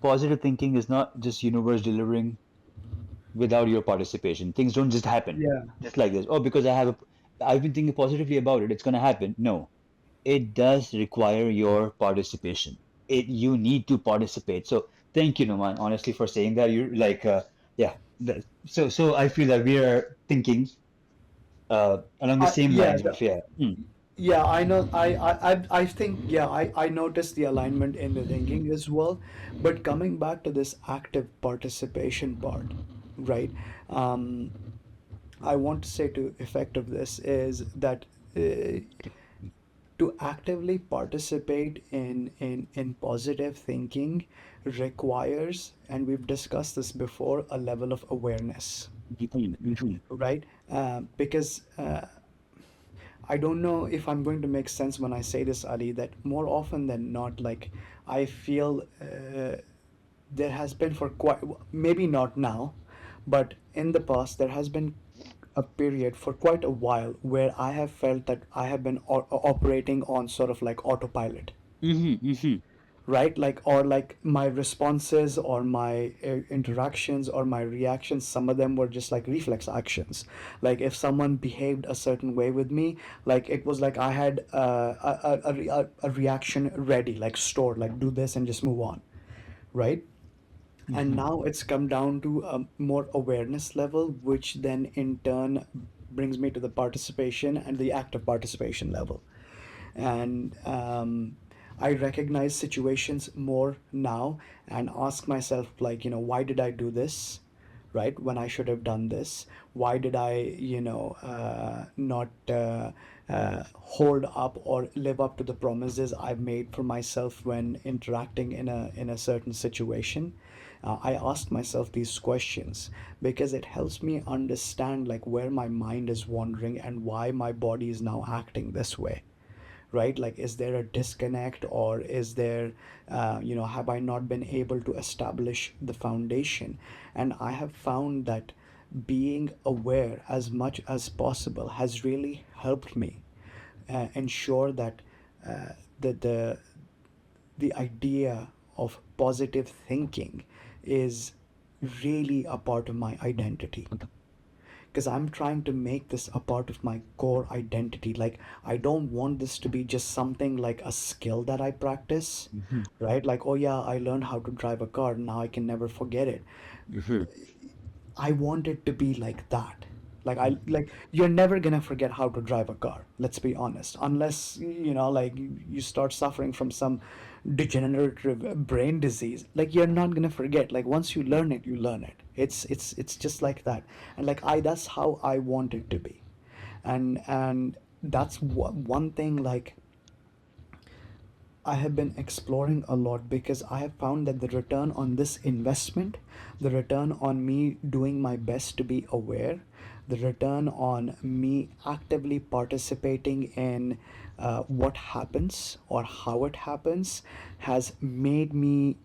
positive thinking is not just universe delivering without your participation. Things don't just happen Yeah. just like this. Oh, because I've been thinking positively about it. It's going to happen. No, it does require your participation. You need to participate. So thank you, Numan, honestly, for saying that. You're like, yeah. So I feel that we are thinking along the same Yeah, lines of yeah. Mm, yeah, I know. I think, yeah, I noticed the alignment in the thinking as well. But coming back to this active participation part, right? Um, I want to say to effect of this is that uh, to actively participate in positive thinking requires, and we've discussed this before, a level of awareness, mhm, mhm, right? Because I don't know if I'm going to make sense when I say this, Ali, that more often than not, like, I feel there has been for quite, maybe not now, but in the past, there has been a period for quite a while where I have felt that I have been operating on sort of like autopilot, mhm, mhm, right? Like, or like my responses or my interactions or my reactions, some of them were just like reflex actions. Like if someone behaved a certain way with me, like it was like I had a reaction ready, like stored, like do this and just move on, right? And mhm. now it's come down to a more awareness level, which then in turn brings me to the participation and the active participation level. And I recognize situations more now and ask myself, like, why did I do this, right, when I should have done this? Why did I, not hold up or live up to the promises I've made for myself when interacting in a certain situation? I ask myself these questions because it helps me understand like where my mind is wandering and why my body is now acting this way, right? Like, is there a disconnect, or is there, have I not been able to establish the foundation? And I have found that being aware as much as possible has really helped me ensure that uh, the the idea of positive thinking is really a part of my identity, because I'm trying to make this a part of my core identity. Like, I don't want this to be just something like a skill that I practice, Mhm, right? Like, oh yeah, I learned how to drive a car, now I can never forget it. mhm. I want it to be like that. Like I like you're never gonna forget how to drive a car. Let's be honest. Unless like you start suffering from some degenerative brain disease. Like you're not gonna forget. Like once you learn it, you learn it. It's just like that. And like I that's how I want it to be. And that's one thing like I have been exploring a lot because I have found that the return on this investment, the return on me doing my best to be aware, the return on me actively participating in what happens or how it happens has made me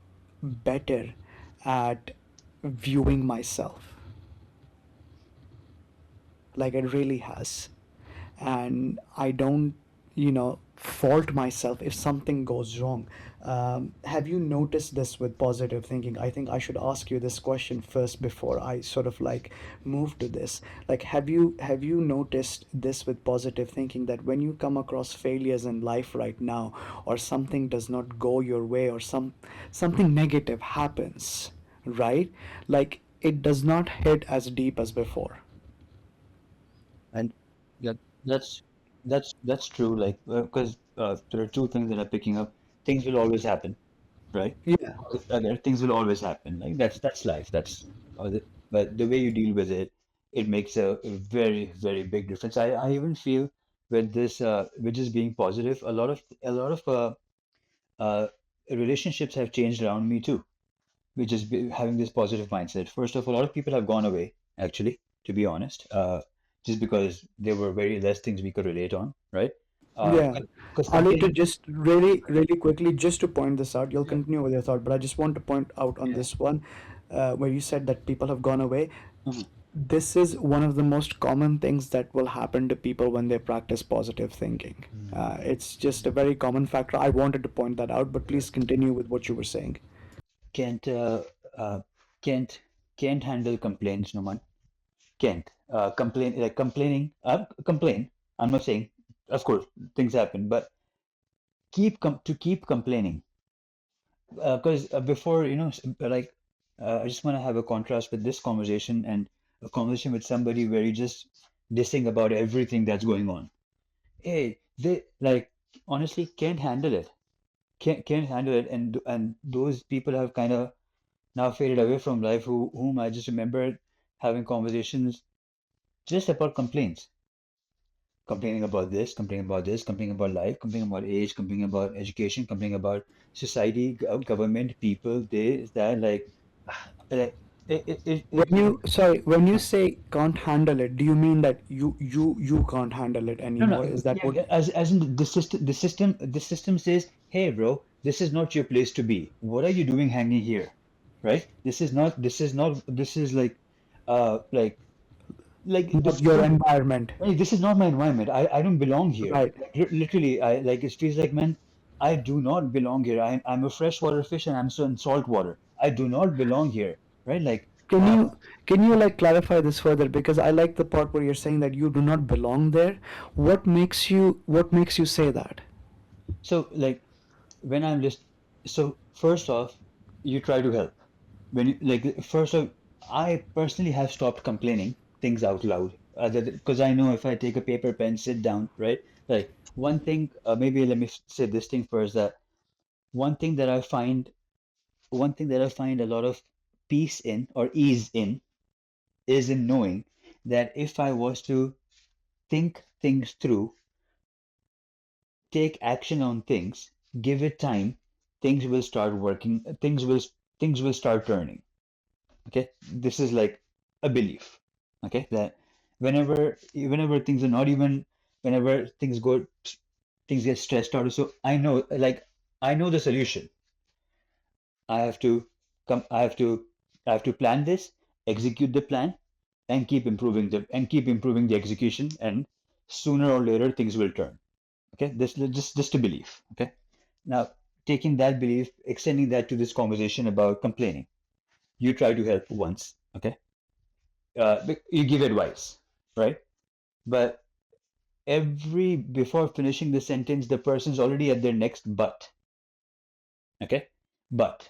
better at viewing myself. Like it really has. And I don't fault myself if something goes wrong. Have you noticed this with positive thinking? I think I should ask you this question first before I sort of like move to this. Like have you noticed this with positive thinking, that when you come across failures in life right now, or something does not go your way, or something negative happens, right? Like it does not hit as deep as before. And yeah, that's that's true. Like because there are two things that are picking up. Things will always happen, right? Yeah. Things will always happen. Like that's life. But the way you deal with it, it makes a very very big difference. I even feel with this with just being positive, a lot of uh, relationships have changed around me too. Which is having this positive mindset. First of all, a lot of people have gone away, actually, to be honest, just because there were very less things we could relate on, right? Yeah. Because Ali, to complaining, just really, really quickly, just to point this out, you'll yeah, continue with your thought, but I just want to point out on yeah. this one, where you said that people have gone away. Mhm. This is one of the most common things that will happen to people when they practice positive thinking. It's just a very common factor. I wanted to point that out, but please continue with what you were saying. Can't uh, can't can't handle complaints, no man. Can't complaining. Complain. I'm not saying, of course, things happen, but keep complaining. Because before, I just want to have a contrast with this conversation and a conversation with somebody where you just dissing about everything that's going on. Hey, they like honestly can't handle it. Can't handle it, and those people have kind of now faded away from life. Whom I just remember having conversations just about complaints, complaining about this, complaining about this, complaining about life, complaining about age, complaining about education, complaining about society, government, people, this, that, like When you say can't handle it, do you mean that you can't handle it no, anymore? no, Is that yeah, what? yeah, as in the system says, hey, bro, this is not your place to be. What are you doing hanging here, right? This is like Not this is your not. environment, Hey, this is not my environment. I don't belong here. right? Like literally, I like it feels like, man, I do not belong here. I'm a freshwater fish and I'm so in salt water. I do not belong here, right? Can Uh, you can you like clarify this further? Because I like the part where you're saying that you do not belong there. What makes you say that? so like when I'm just so first off, you try to help. When you like first off, I personally have stopped complaining things out loud. Because I know if I take a paper pen, sit down, right? Like one thing, maybe let me say this thing first that one thing that I find one thing that I find a lot of peace in or ease in is in knowing that if I was to think things through, take action on things, give it time, things will start working, things will start turning. Okay? This is like a belief. Okay? That whenever things are not even whenever things get stressed out. So I know the solution. I have to come I have to plan this, execute the plan, and keep improving the execution, and sooner or later things will turn. Okay, this just a belief. Okay, now taking that belief, extending that to this conversation about complaining. You try to help once. Okay, you give advice, right? But every before finishing the sentence, the person's already at their next but. Okay, but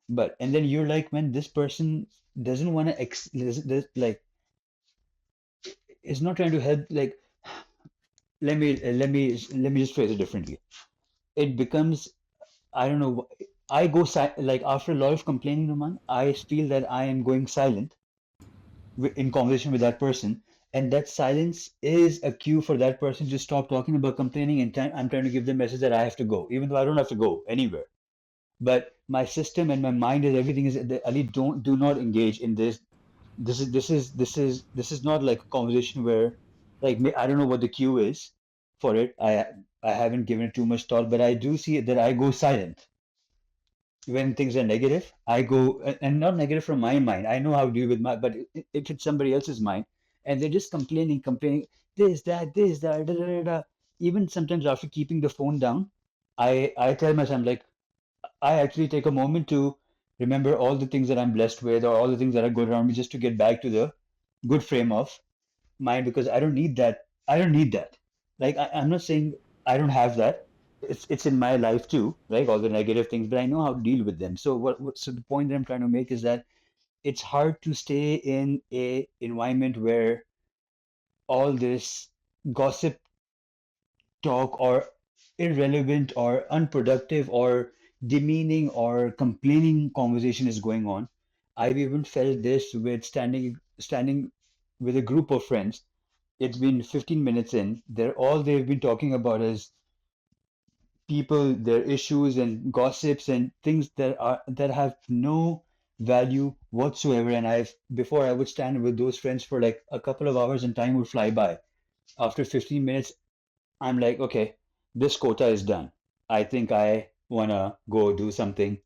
but and then you're like, man, this person doesn't want to like is not trying to help. Like, let me just phrase it differently. It becomes, I don't know. I go like after a lot of complaining, Roman, I feel that I am going silent in conversation with that person, and that silence is a cue for that person to stop talking about complaining. And I'm trying to give them message that I have to go, even though I don't have to go anywhere. But my system and my mind is everything is Ali, do not engage in this. This is not like a conversation where, like, I don't know what the cue is for it. I haven't given it too much thought, but I do see that I go silent when things are negative. I go, and not negative from my mind. I know how to deal with my, but it hits somebody else's mind, and they're just complaining, this, that, da, da, da, da. Even sometimes after keeping the phone down, I tell myself, like, I actually take a moment to remember all the things that I'm blessed with, or all the things that are good around me, just to get back to the good frame of mind, because I don't need that. I don't need that. Like, I'm not saying I don't have that. It's in my life too, right? All the negative things, but I know how to deal with them. So so the point that I'm trying to make is that it's hard to stay in a environment where all this gossip talk, or irrelevant or unproductive or demeaning or complaining conversation is going on. I've even felt this with standing with a group of friends. It's been 15 minutes in. They've been talking about is people, their issues and gossips and things that have no value whatsoever. And I've before I would stand with those friends for like a couple of hours and time would fly by. After 15 minutes, I'm like, okay, this quota is done. I think I wanna go do something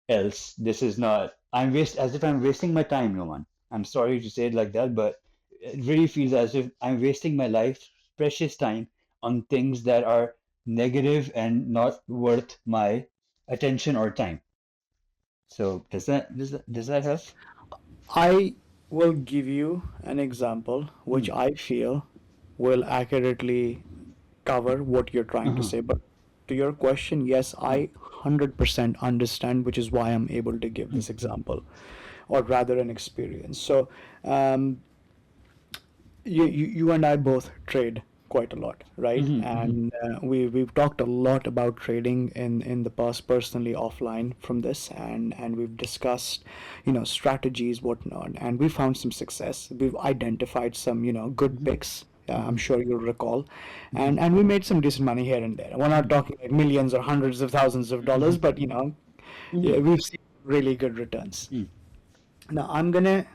else. This is not, as if I'm wasting my time, no one. I'm sorry to say it like that, but it really feels as if I'm wasting my life, precious time, on things that are negative and not worth my attention or time. So does that help? I will give you an example which Hmm. I feel will accurately cover what you're trying to Uh-huh. say. But to your question, yes, Uh-huh. I 100% understand, which is why I'm able to give Hmm. this example, or rather an experience. So, um, you and I both trade quite a lot, right? Hmm. Hmm. And we've talked a lot about trading in the past, personally, offline from this, and we've discussed, strategies, whatnot, and we found some success. We've identified some, good Hmm. picks. I'm Hmm. sure you'll recall, Hmm. and we made some decent money here and there. We're not Hmm. talking like millions or hundreds of thousands of dollars, Hmm. but yeah, Hmm. we've seen really good returns. Hmm. Now, I'm gonna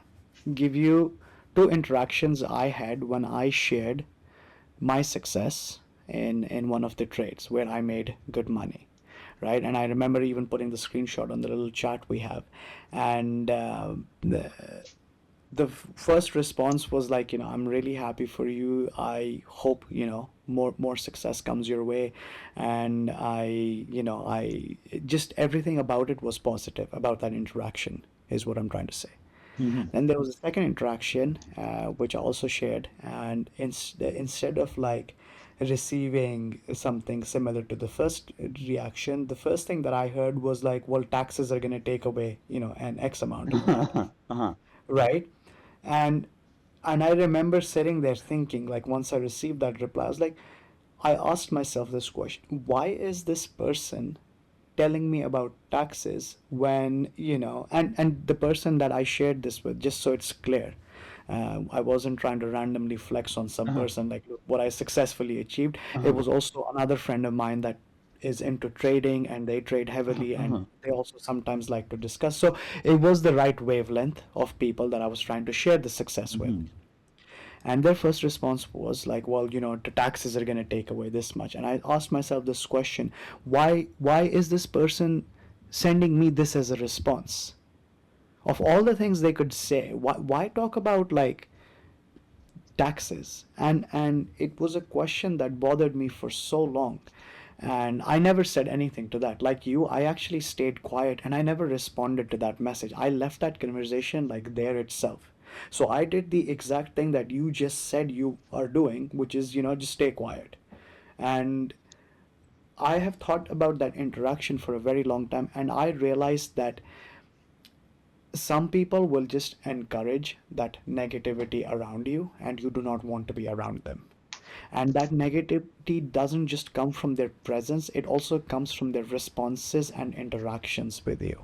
give you two interactions I had when I shared my success in one of the trades where I made good money, right? And I remember even putting the screenshot on the little chat we have, and the first response was like, I'm really happy for you. I hope more success comes your way, and I just everything about it was positive about that interaction is what I'm trying to say. Hmm. Then there was a second interaction, which I also shared, and instead of like receiving something similar to the first reaction, the first thing that I heard was like, well, taxes are going to take away, an X amount of that, Uh-huh. Uh-huh. right? And and I remember sitting there thinking, like, once I received that reply, I was like, I asked myself this question: why is this person telling me about taxes when, and the person that I shared this with, just so it's clear, I wasn't trying to randomly flex on some Uh-huh. person like what I successfully achieved. It Uh-huh. was also another friend of mine that is into trading, and they trade Uh-huh. heavily, and Uh-huh. they also sometimes like to discuss. So it was the right wavelength of people that I was trying to share the success with. Mhm. And their first response was like, well, the taxes are going to take away this much. And I asked myself this question: why is this person sending me this as a response? Of all the things they could say, why talk about like taxes? And it was a question that bothered me for so long, and I never said anything to that. Like you, I actually stayed quiet, and I never responded to that message. I left that conversation like there itself. So I did the exact thing that you just said you are doing, which is, just stay quiet. And I have thought about that interaction for a very long time, and I realized that Some people will just encourage that negativity around you, and you do not want to be around them. And that negativity doesn't just come from their presence, it also comes from their responses and interactions with you.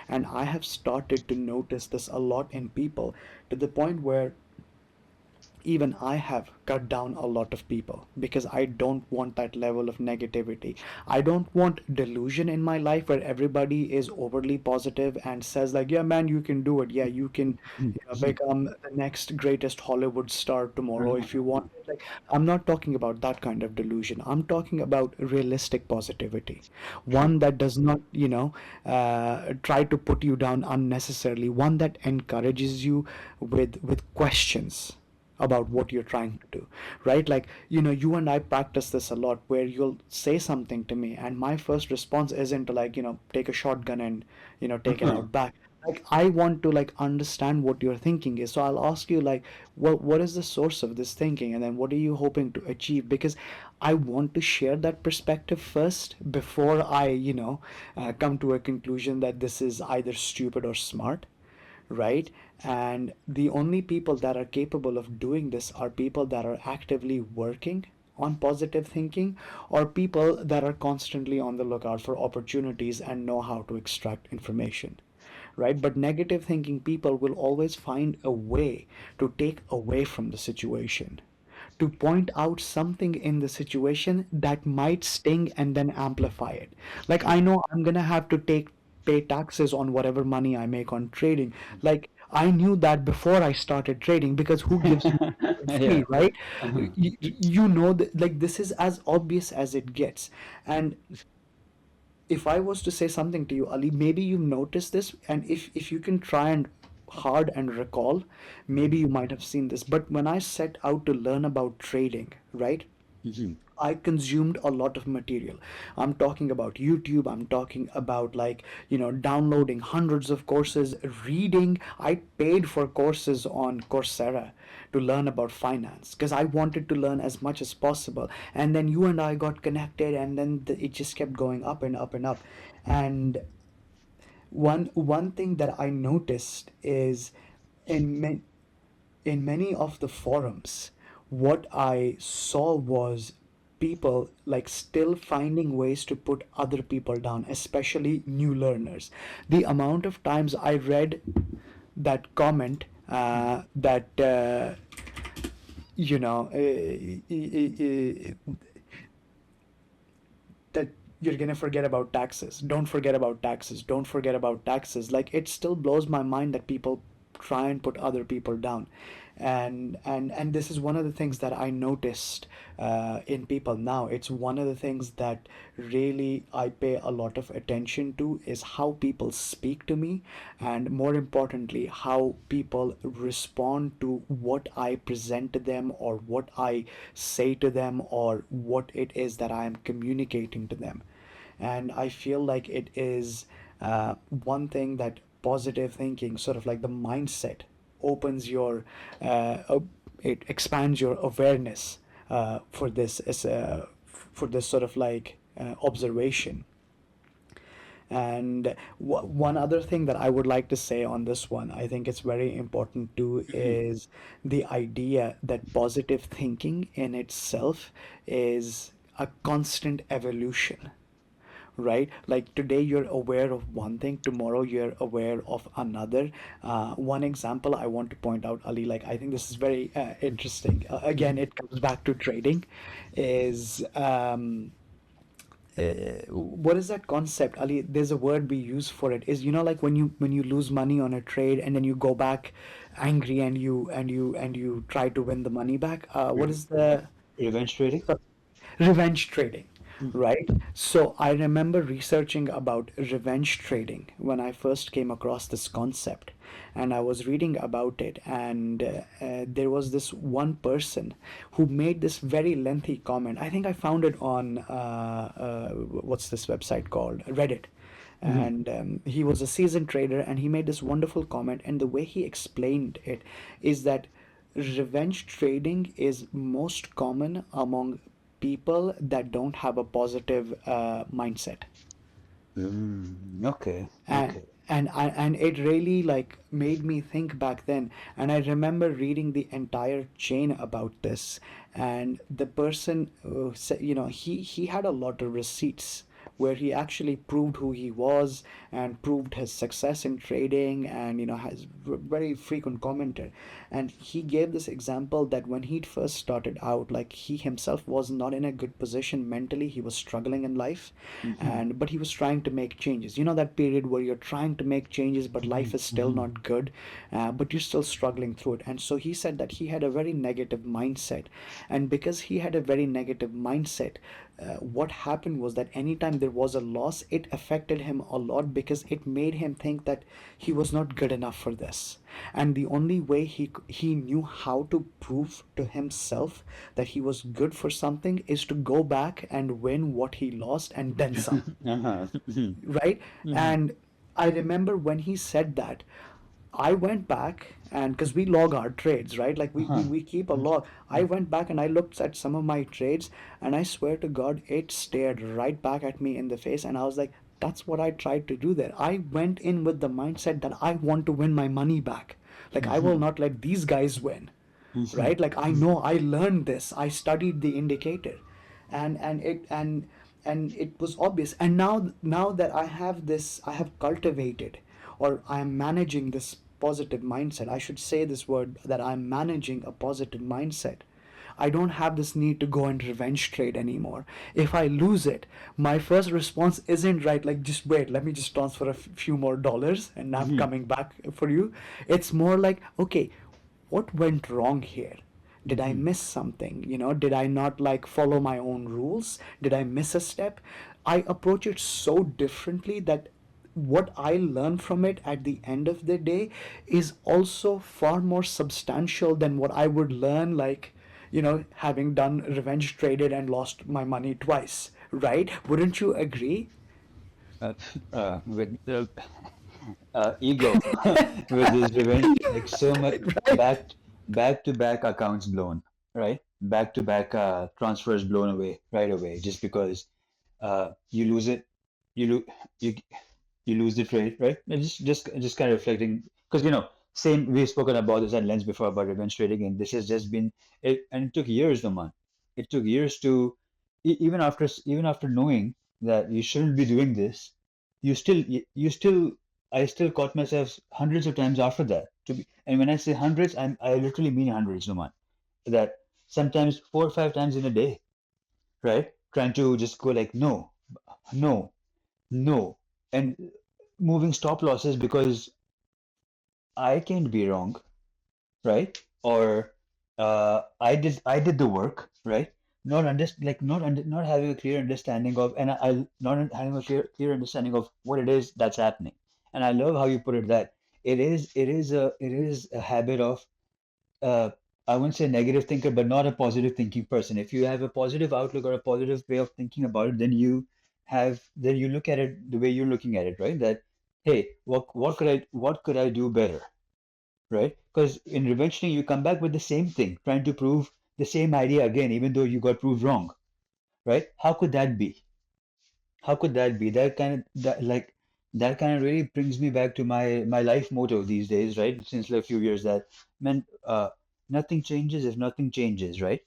And I have started to notice this a lot in people, to the point where even I have cut down a lot of people because I don't want that level of negativity. I don't want delusion in my life where everybody is overly positive and says like, "Yeah, man, you can do it. Yeah, you can, become the next greatest Hollywood star tomorrow if you want." Like, I'm not talking about that kind of delusion. I'm talking about realistic positivity, True. one that does not, try to put you down unnecessarily, one that encourages you with questions about what you're trying to do, right? Like, you and I practice this a lot where you'll say something to me and my first response isn't to, like, take a shotgun and, take it out back. Like, I want to, like, understand what your thinking is, so I'll ask you, like, what is the source of this thinking, and then what are you hoping to achieve? Because I want to share that perspective first before I, come to a conclusion that this is either stupid or smart, right? And the only people that are capable of doing this are people that are actively working on positive thinking, or people that are constantly on the lookout for opportunities and know how to extract information, right? But negative thinking people will always find a way to take away from the situation, to point out something in the situation that might sting and then amplify it. Like, True. I know I'm gonna have to take pay taxes on whatever money I make on trading. Like, I knew that before I started trading, because who gives you for Yeah. free, right? Uh-huh. You know that, like, this is as obvious as it gets. And if I was to say something to you, Ali, maybe you noticed this, and if you can try and hard and recall, maybe you might have seen this. But when I set out to learn about trading, right? Mhm. I consumed a lot of material. I'm talking about YouTube. I'm talking about, like, downloading hundreds of courses, reading. I paid for courses on Coursera to learn about finance because I wanted to learn as much as possible. And then you and I got connected, and then it just kept going up and up and up. And one thing that I noticed is in ma- in many of the forums, what I saw was people, like, still finding ways to put other people down, especially new learners. The amount of times I read that comment, that, you know, that you're gonna forget about taxes. Don't forget about taxes. Don't forget about taxes. Like, it still blows my mind that people try and put other people down. And this is one of the things that I noticed in people now. It's one of the things that really I pay a lot of attention to, is how people speak to me, and more importantly, how people respond to what I present to them, or what I say to them, or what it is that I am communicating to them. And I feel like it is one thing that positive thinking, sort of like the mindset, opens your, it expands your awareness for this, as for this sort of like observation. And one other thing that I would like to say on this one, I think it's very important too, Mhm. is the idea that positive thinking in itself is a constant evolution, right? Like, today you're aware of one thing, tomorrow you're aware of another. One example I want to point out, Ali, like, I think this is very interesting. Again, Mhm. it comes back to trading. Is what is that concept, Ali? There's a word we use for it. Is, like, when you lose money on a trade and then you go back angry, and you try to win the money back. What Re- is the Revenge trading? revenge trading, Mhm. right? So I remember researching about revenge trading when I first came across this concept, and I was reading about it, and there was this one person who made this very lengthy comment. I think I found it on, what's this website called, Reddit. Mhm. And he was a seasoned trader, and he made this wonderful comment, and the way he explained it is that revenge trading is most common among people that don't have a positive mindset. Okay. And Okay. and it really like made me think back then. And I remember reading the entire chain about this, and the person said, he had a lot of receipts where he actually proved who he was and proved his success in trading, and has very frequent commenter. And he gave this example that when he first started out, like he himself was not in a good position mentally, he was struggling in life, Mm-hmm. and but he was trying to make changes. That period where you're trying to make changes but Mm-hmm. life is still Mm-hmm. not good, but you're still struggling through it. And so he said that he had a very negative mindset, and because he had a very negative mindset, what happened was that anytime there was a loss, it affected him a lot because it made him think that he was not good enough for this. And the only way he knew how to prove to himself that he was good for something is to go back and win what he lost and then some, Uh-huh. Mm-hmm. right? Mm-hmm. And I remember when he said that, I went back, and because we log our trades, right? Like Uh-huh. we keep a log. I went back and I looked at some of my trades, and I swear to God, it stared right back at me in the face. And I was like, that's what I tried to do there. I went in with the mindset that I want to win my money back. Like, I will Mm-hmm. not let these guys win, Mm-hmm. right? Like, I know I learned this. I studied the indicator, and it was obvious. And now that I have this, I have cultivated, or I am managing this positive mindset. I should say this word, that I'm managing a positive mindset. I don't have this need to go and revenge trade anymore. If I lose it, my first response isn't right, like, just wait, let me just transfer a few more dollars and I'm Mm-hmm. coming back for you. It's more like, okay, what went wrong here? Did I Mm-hmm. miss something? Did I not like follow my own rules? Did I miss a step? I approach it so differently that what I learn from it at the end of the day is also far more substantial than what I would learn, like, having done revenge traded and lost my money twice, right? Wouldn't you agree? Uh, with the ego, with this revenge, like so much Right? back to back accounts blown, right? Back to back transfers blown away right away, just because you lose it, you lose you you lose the trade, right? And just kind of reflecting, because same, we've spoken about this at length before about revenge trading, and this has just been it, and it took years, no man. It took years to even after knowing that you shouldn't be doing this, you still I still caught myself hundreds of times after that. And when I say hundreds, I literally mean hundreds, no man. That sometimes 4 or 5 times in a day, right? Trying to just go like no, no, no, and moving stop losses because I can't be wrong, right? Or I did the work, right? Not having a clear understanding of, and I not having a clear understanding of what it is that's happening. And I love how you put it, that it is a habit of, uh, I wouldn't say negative thinker, but not a positive thinking person. If you have a positive outlook or a positive way of thinking about it, then you look at it the way you're looking at it, right? That, hey, what could I do better, right? Because in revenge thing, you come back with the same thing, trying to prove the same idea again, even though you got proved wrong, right? How could that be? How could that be? That kind of really brings me back to my life motto these days, right? Since a few years, that man, nothing changes if nothing changes, right?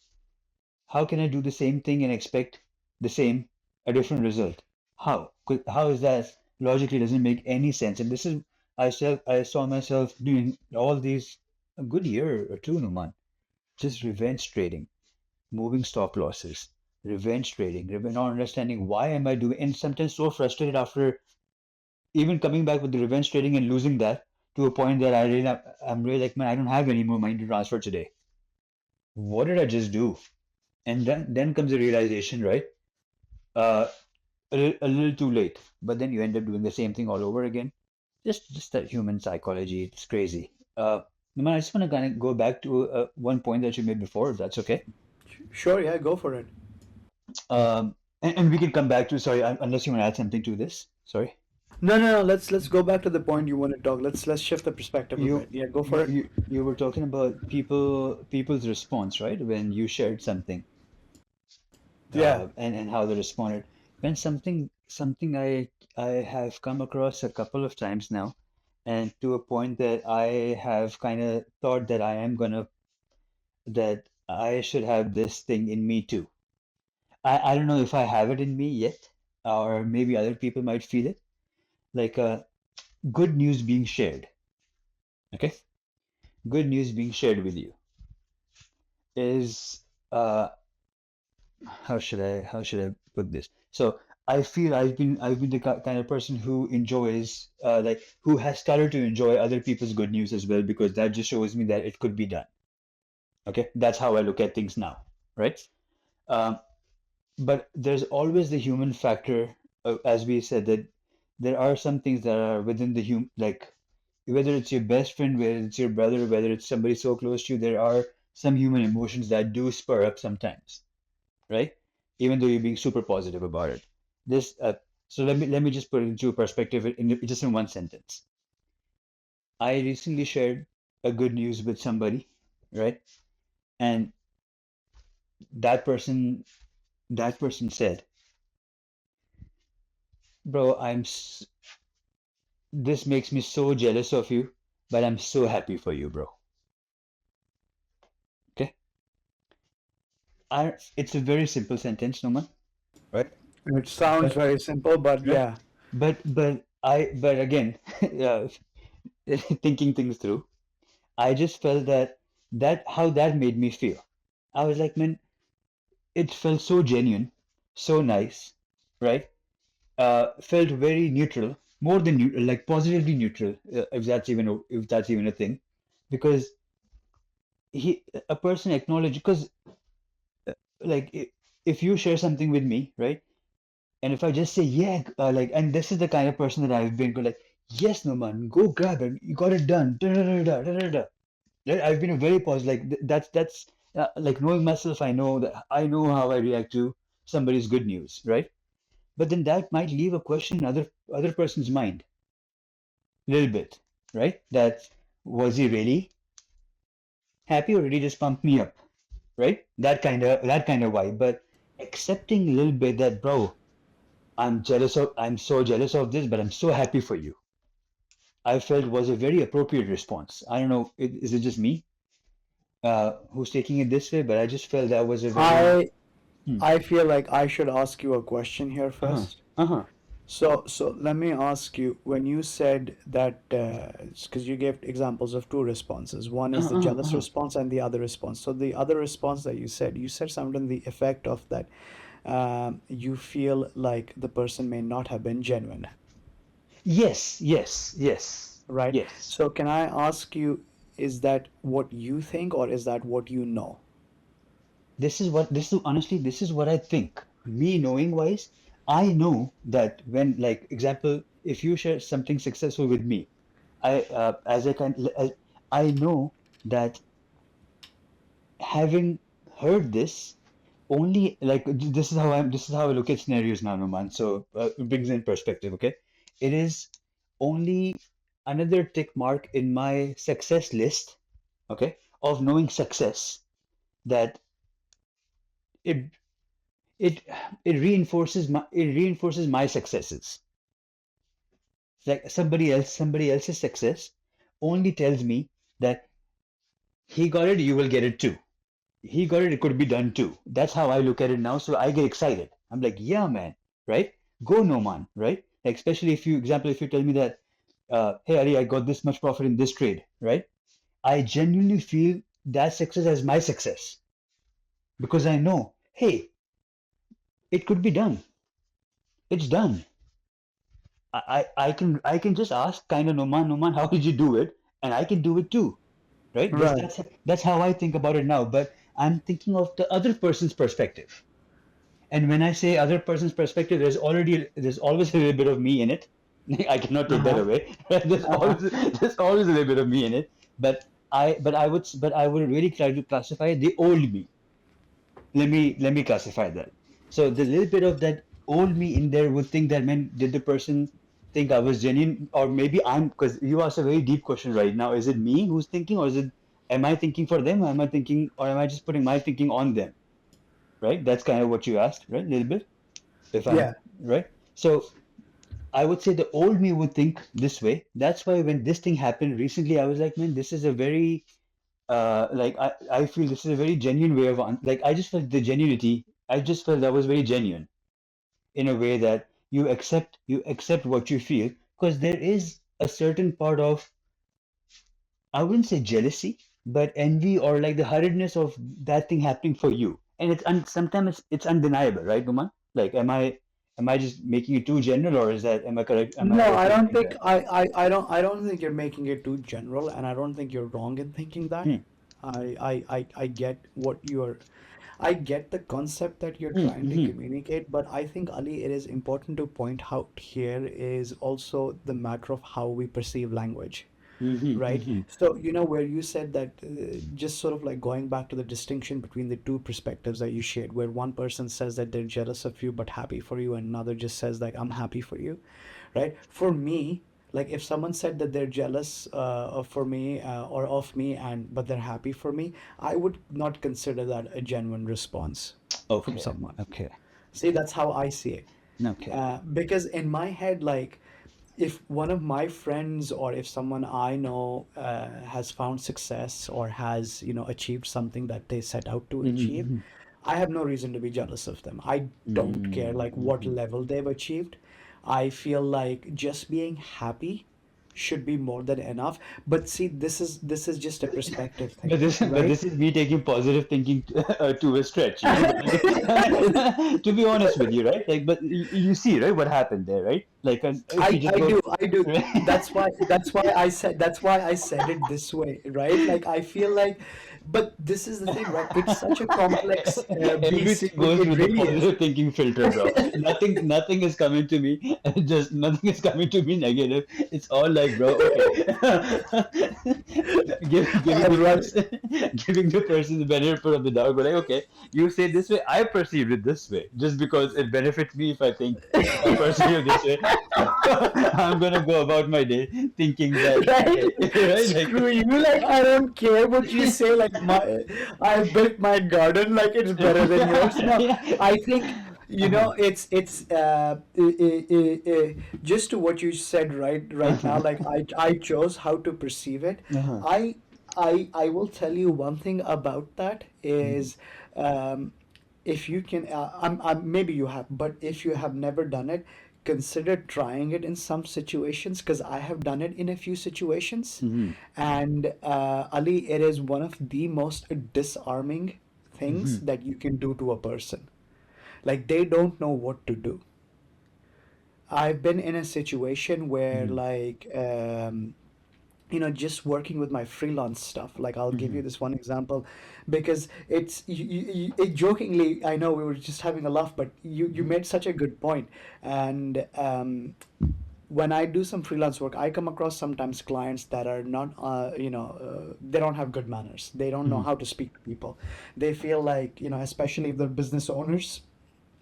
How can I do the same thing and expect a different result? How is that? Logically doesn't make any sense. And this is, I saw myself doing all these a good year or two, Numan. Just revenge trading, moving stop losses, revenge trading, not understanding why am I doing, and sometimes so frustrated after even coming back with the revenge trading and losing that, to a point that I'm really like, man, I don't have any more money to transfer today. What did I just do? And then comes the realization, right? Uh, a little too late. But then you end up doing the same thing all over again. Just that human psychology. It's crazy. Naman, I just want to kind of go back to one point that you made before, if that's okay. Sure, yeah, go for it. And we can come back to, sorry, unless you want to add something to this. Sorry. No, no, no. Let's go back to the point you want to talk. Let's shift the perspective a You bit. Yeah, go you for it. you you were talking about people's response, right? When you shared something, Yeah. and how they responded. When something something I have come across a couple of times now, and to a point that I have kind of thought that that I should have this thing in me too. I don't know if I have it in me yet, or maybe other people might feel it. Like good news being shared. Okay, good news being shared with you is how should I put this? So I feel I've been the kind of person who enjoys like who has started to enjoy other people's good news as well, because that just shows me that it could be done. Okay, that's how I look at things now, right? Um, but there's always the human factor, as we said, that there are some things that are within the like whether it's your best friend, whether it's your brother, whether it's somebody so close to you, there are some human emotions that do spur up sometimes, right? Even though you're being super positive about it. This so let me just put it into perspective just in one sentence. I recently shared a good news with somebody, right? And that person that person said, "Bro, this makes me so jealous of you, but I'm so happy for you, bro." Okay? It's a very simple sentence, Noman, right? It sounds But very simple, but right? yeah. But again, uh, thinking things through, I just felt that how that made me feel. I was like, man, it felt so genuine, so nice, right? Felt very neutral, more than neutral, like positively neutral, if that's even a thing, because a person acknowledged, because like if you share something with me, right? And if I just say, yeah, like, and this is the kind of person that I've been, go like, yes, no man, go grab it, you got it done, da da da da da da da. Right? I've been a very positive, like that's like knowing myself. I know that I know how I react to somebody's good news, right? But then that might leave a question in other person's mind, a little bit, right? That was he really happy or did he just pump me up, right? That kind of vibe. But accepting a little bit that, bro, I'm so jealous of this, but I'm so happy for you. I felt was a very appropriate response. I don't know, is it just me who's taking it this way? But I just felt that was a very I hmm, I feel like I should ask you a question here uh-huh, first. uh-huh, So let me ask you, when you said that, because you gave examples of two responses. One is the uh-huh, jealous uh-huh. response and the other response. So the other response that you said something the effect of that, you feel like the person may not have been genuine, Yes, yes, yes, right? yes. So can I ask you, is that what you think or is that what you know? This is honestly, this is what I think. Me knowing wise, I know that when, like, example, if you share something successful with me, as I can, as, I know that having heard this, only like this is how I look at scenarios now, Numan. So it brings in perspective, okay? It is only another tick mark in my success list, okay, of knowing success, that it it it reinforces my successes. Like somebody else's success only tells me that he got it, you will get it too. He got it, it could be done too. That's how I look at it now. So I get excited. I'm like, yeah, man, right? Go, no man, right? Like, especially if you tell me that, hey, Ali, I got this much profit in this trade, right? I genuinely feel that success as my success, because I know, hey, it could be done. It's done. I can just ask kind of, no man, how did you do it? And I can do it too, right? This Right. that's how I think about it now. But I'm thinking of the other person's perspective. And when I say other person's perspective, there's always a little bit of me in it. I cannot take that Uh-huh. away. There's Uh-huh. always there's always a little bit of me in it. But I would really try to classify the old me. Let me classify that. So the little bit of that old me in there would think that, man, did the person think I was genuine, or maybe I'm, because you asked a very deep question right now. Is it me who's thinking, or is it, am I thinking for them? Am I thinking, or am I just putting my thinking on them? Right? That's kind of what you asked, right? A little bit, if I'm Yeah. right. So I would say the old me would think this way. That's why when this thing happened recently, I was like, man, this is a very like I feel this is a very genuine way of like I just felt the genuinity. I just felt that was very genuine in a way that you accept what you feel because there is a certain part of, I wouldn't say jealousy, but envy or like the hurriedness of that thing happening for you. And sometimes it's undeniable, right, Numan? Like, am I just making it too general, or is that am I correct? Am I No, I okay in don't saying think that? I don't think you're making it too general, and I don't think you're wrong in thinking that. Hmm. I get what you're I get the concept that you're Hmm. trying to Hmm. communicate, but I think, Ali, it is important to point out here is also the matter of how we perceive language, Hmm. Hmm. right? Hmm. So, where you said that, just sort of like going back to the distinction between the two perspectives that you shared, where one person says that they're jealous of you but happy for you, and another just says like, I'm happy for you, right? For me, like if someone said that they're jealous for me or of me, and but they're happy for me, I would not consider that a genuine response from Okay. someone. Okay. See, that's how I see it. Okay. Because in my head, like, if one of my friends or if someone I know has found success or has, achieved something that they set out to achieve, Mm-hmm. I have no reason to be jealous of them. I don't care like what Mm-hmm. level they've achieved. I feel like just being happy should be more than enough. But see, this is just a perspective But thing, this, right? this is me taking positive thinking to a stretch, But to be honest with you, right? Like, but you see, right, what happened there, right? Like, if you I just I go, do I do. right? That's why I said it this way, right? Like I feel like, but this is the thing, right? It's such a complex Everything beast. It, goes it through the really is. positive thinking filter, bro. Nothing is coming to me. Just nothing is coming to me negative. It's all like, bro, okay. Giving the Right. person, giving the person the benefit of the doubt. But like, okay, you say this way, I perceive it this way, just because it benefits me if I think, if I perceive it this way. So I'm gonna go about my day thinking that, Right? okay, right, Screw you. Like, I don't care what you say. Like, I built my garden like it's better than yours. No, like. I think, it's just to what you said right now. Uh-huh. Like, I chose how to perceive it. Uh-huh. I I will tell you one thing about that Mhm. is, um, if you can, maybe you have, but if you have never done it, consider trying it in some situations, because I have done it in a few situations. Mhm. And Ali, it is one of the most disarming things Mhm. that you can do to a person. Like, they don't know what to do. I've been in a situation where, Mhm. like, just working with my freelance stuff. Like, I'll give you Mhm. this one example, because it's it jokingly. I know we were just having a laugh, but you Mhm. made such a good point. And when I do some freelance work, I come across sometimes clients that are not, they don't have good manners. They don't know Mhm. how to speak to people. They feel like, especially if they're business owners,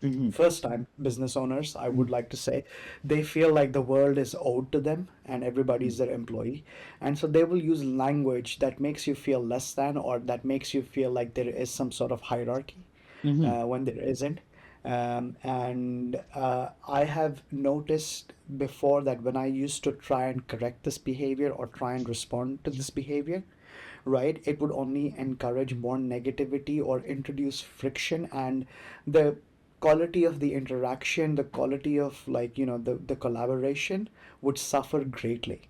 Mhm. first time business owners, I would Mhm. like to say, they feel like the world is owed to them and everybody's their employee. And so they will use language that makes you feel less than, or that makes you feel like there is some sort of hierarchy Mhm. when there isn't. And I have noticed before that when I used to try and correct this behavior or try and respond to this behavior, right, it would only encourage more negativity or introduce friction, and the quality of the interaction, the quality of, like, the collaboration would suffer greatly.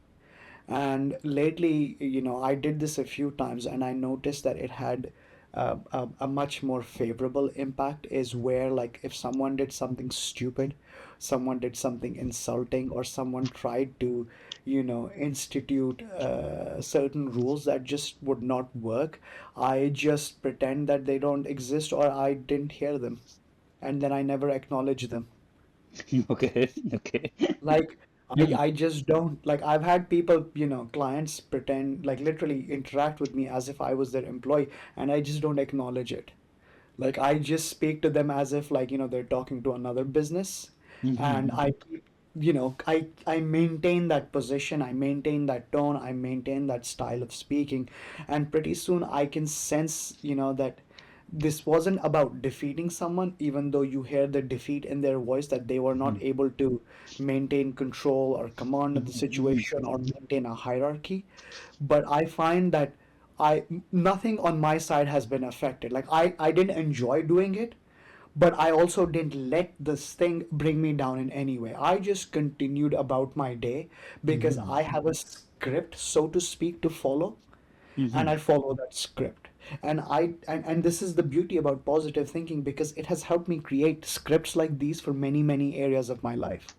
And lately, I did this a few times, and I noticed that it had a much more favorable impact. Is where, like, if someone did something stupid, someone did something insulting, or someone tried to, institute certain rules that just would not work, I just pretend that they don't exist or I didn't hear them, and then I never acknowledge them. Okay. Okay. Like, I Mhm. I just don't, like, I've had people, clients pretend, like, literally interact with me as if I was their employee, and I just don't acknowledge it. Like, I just speak to them as if, like, they're talking to another business, and Mhm. I keep, I maintain that position, I maintain that tone, I maintain that style of speaking, and pretty soon I can sense, that this wasn't about defeating someone, even though you hear the defeat in their voice that they were not Mhm. able to maintain control or command of the Mhm. Mhm. situation or maintain a hierarchy. But I find that nothing on my side has been affected. Like I didn't enjoy doing it, but I also didn't let this thing bring me down in any way. I just continued about my day because Mhm. I have a script, so to speak, to follow, and Mhm. I follow that script. And this is the beauty about positive thinking, because it has helped me create scripts like these for many areas of my life.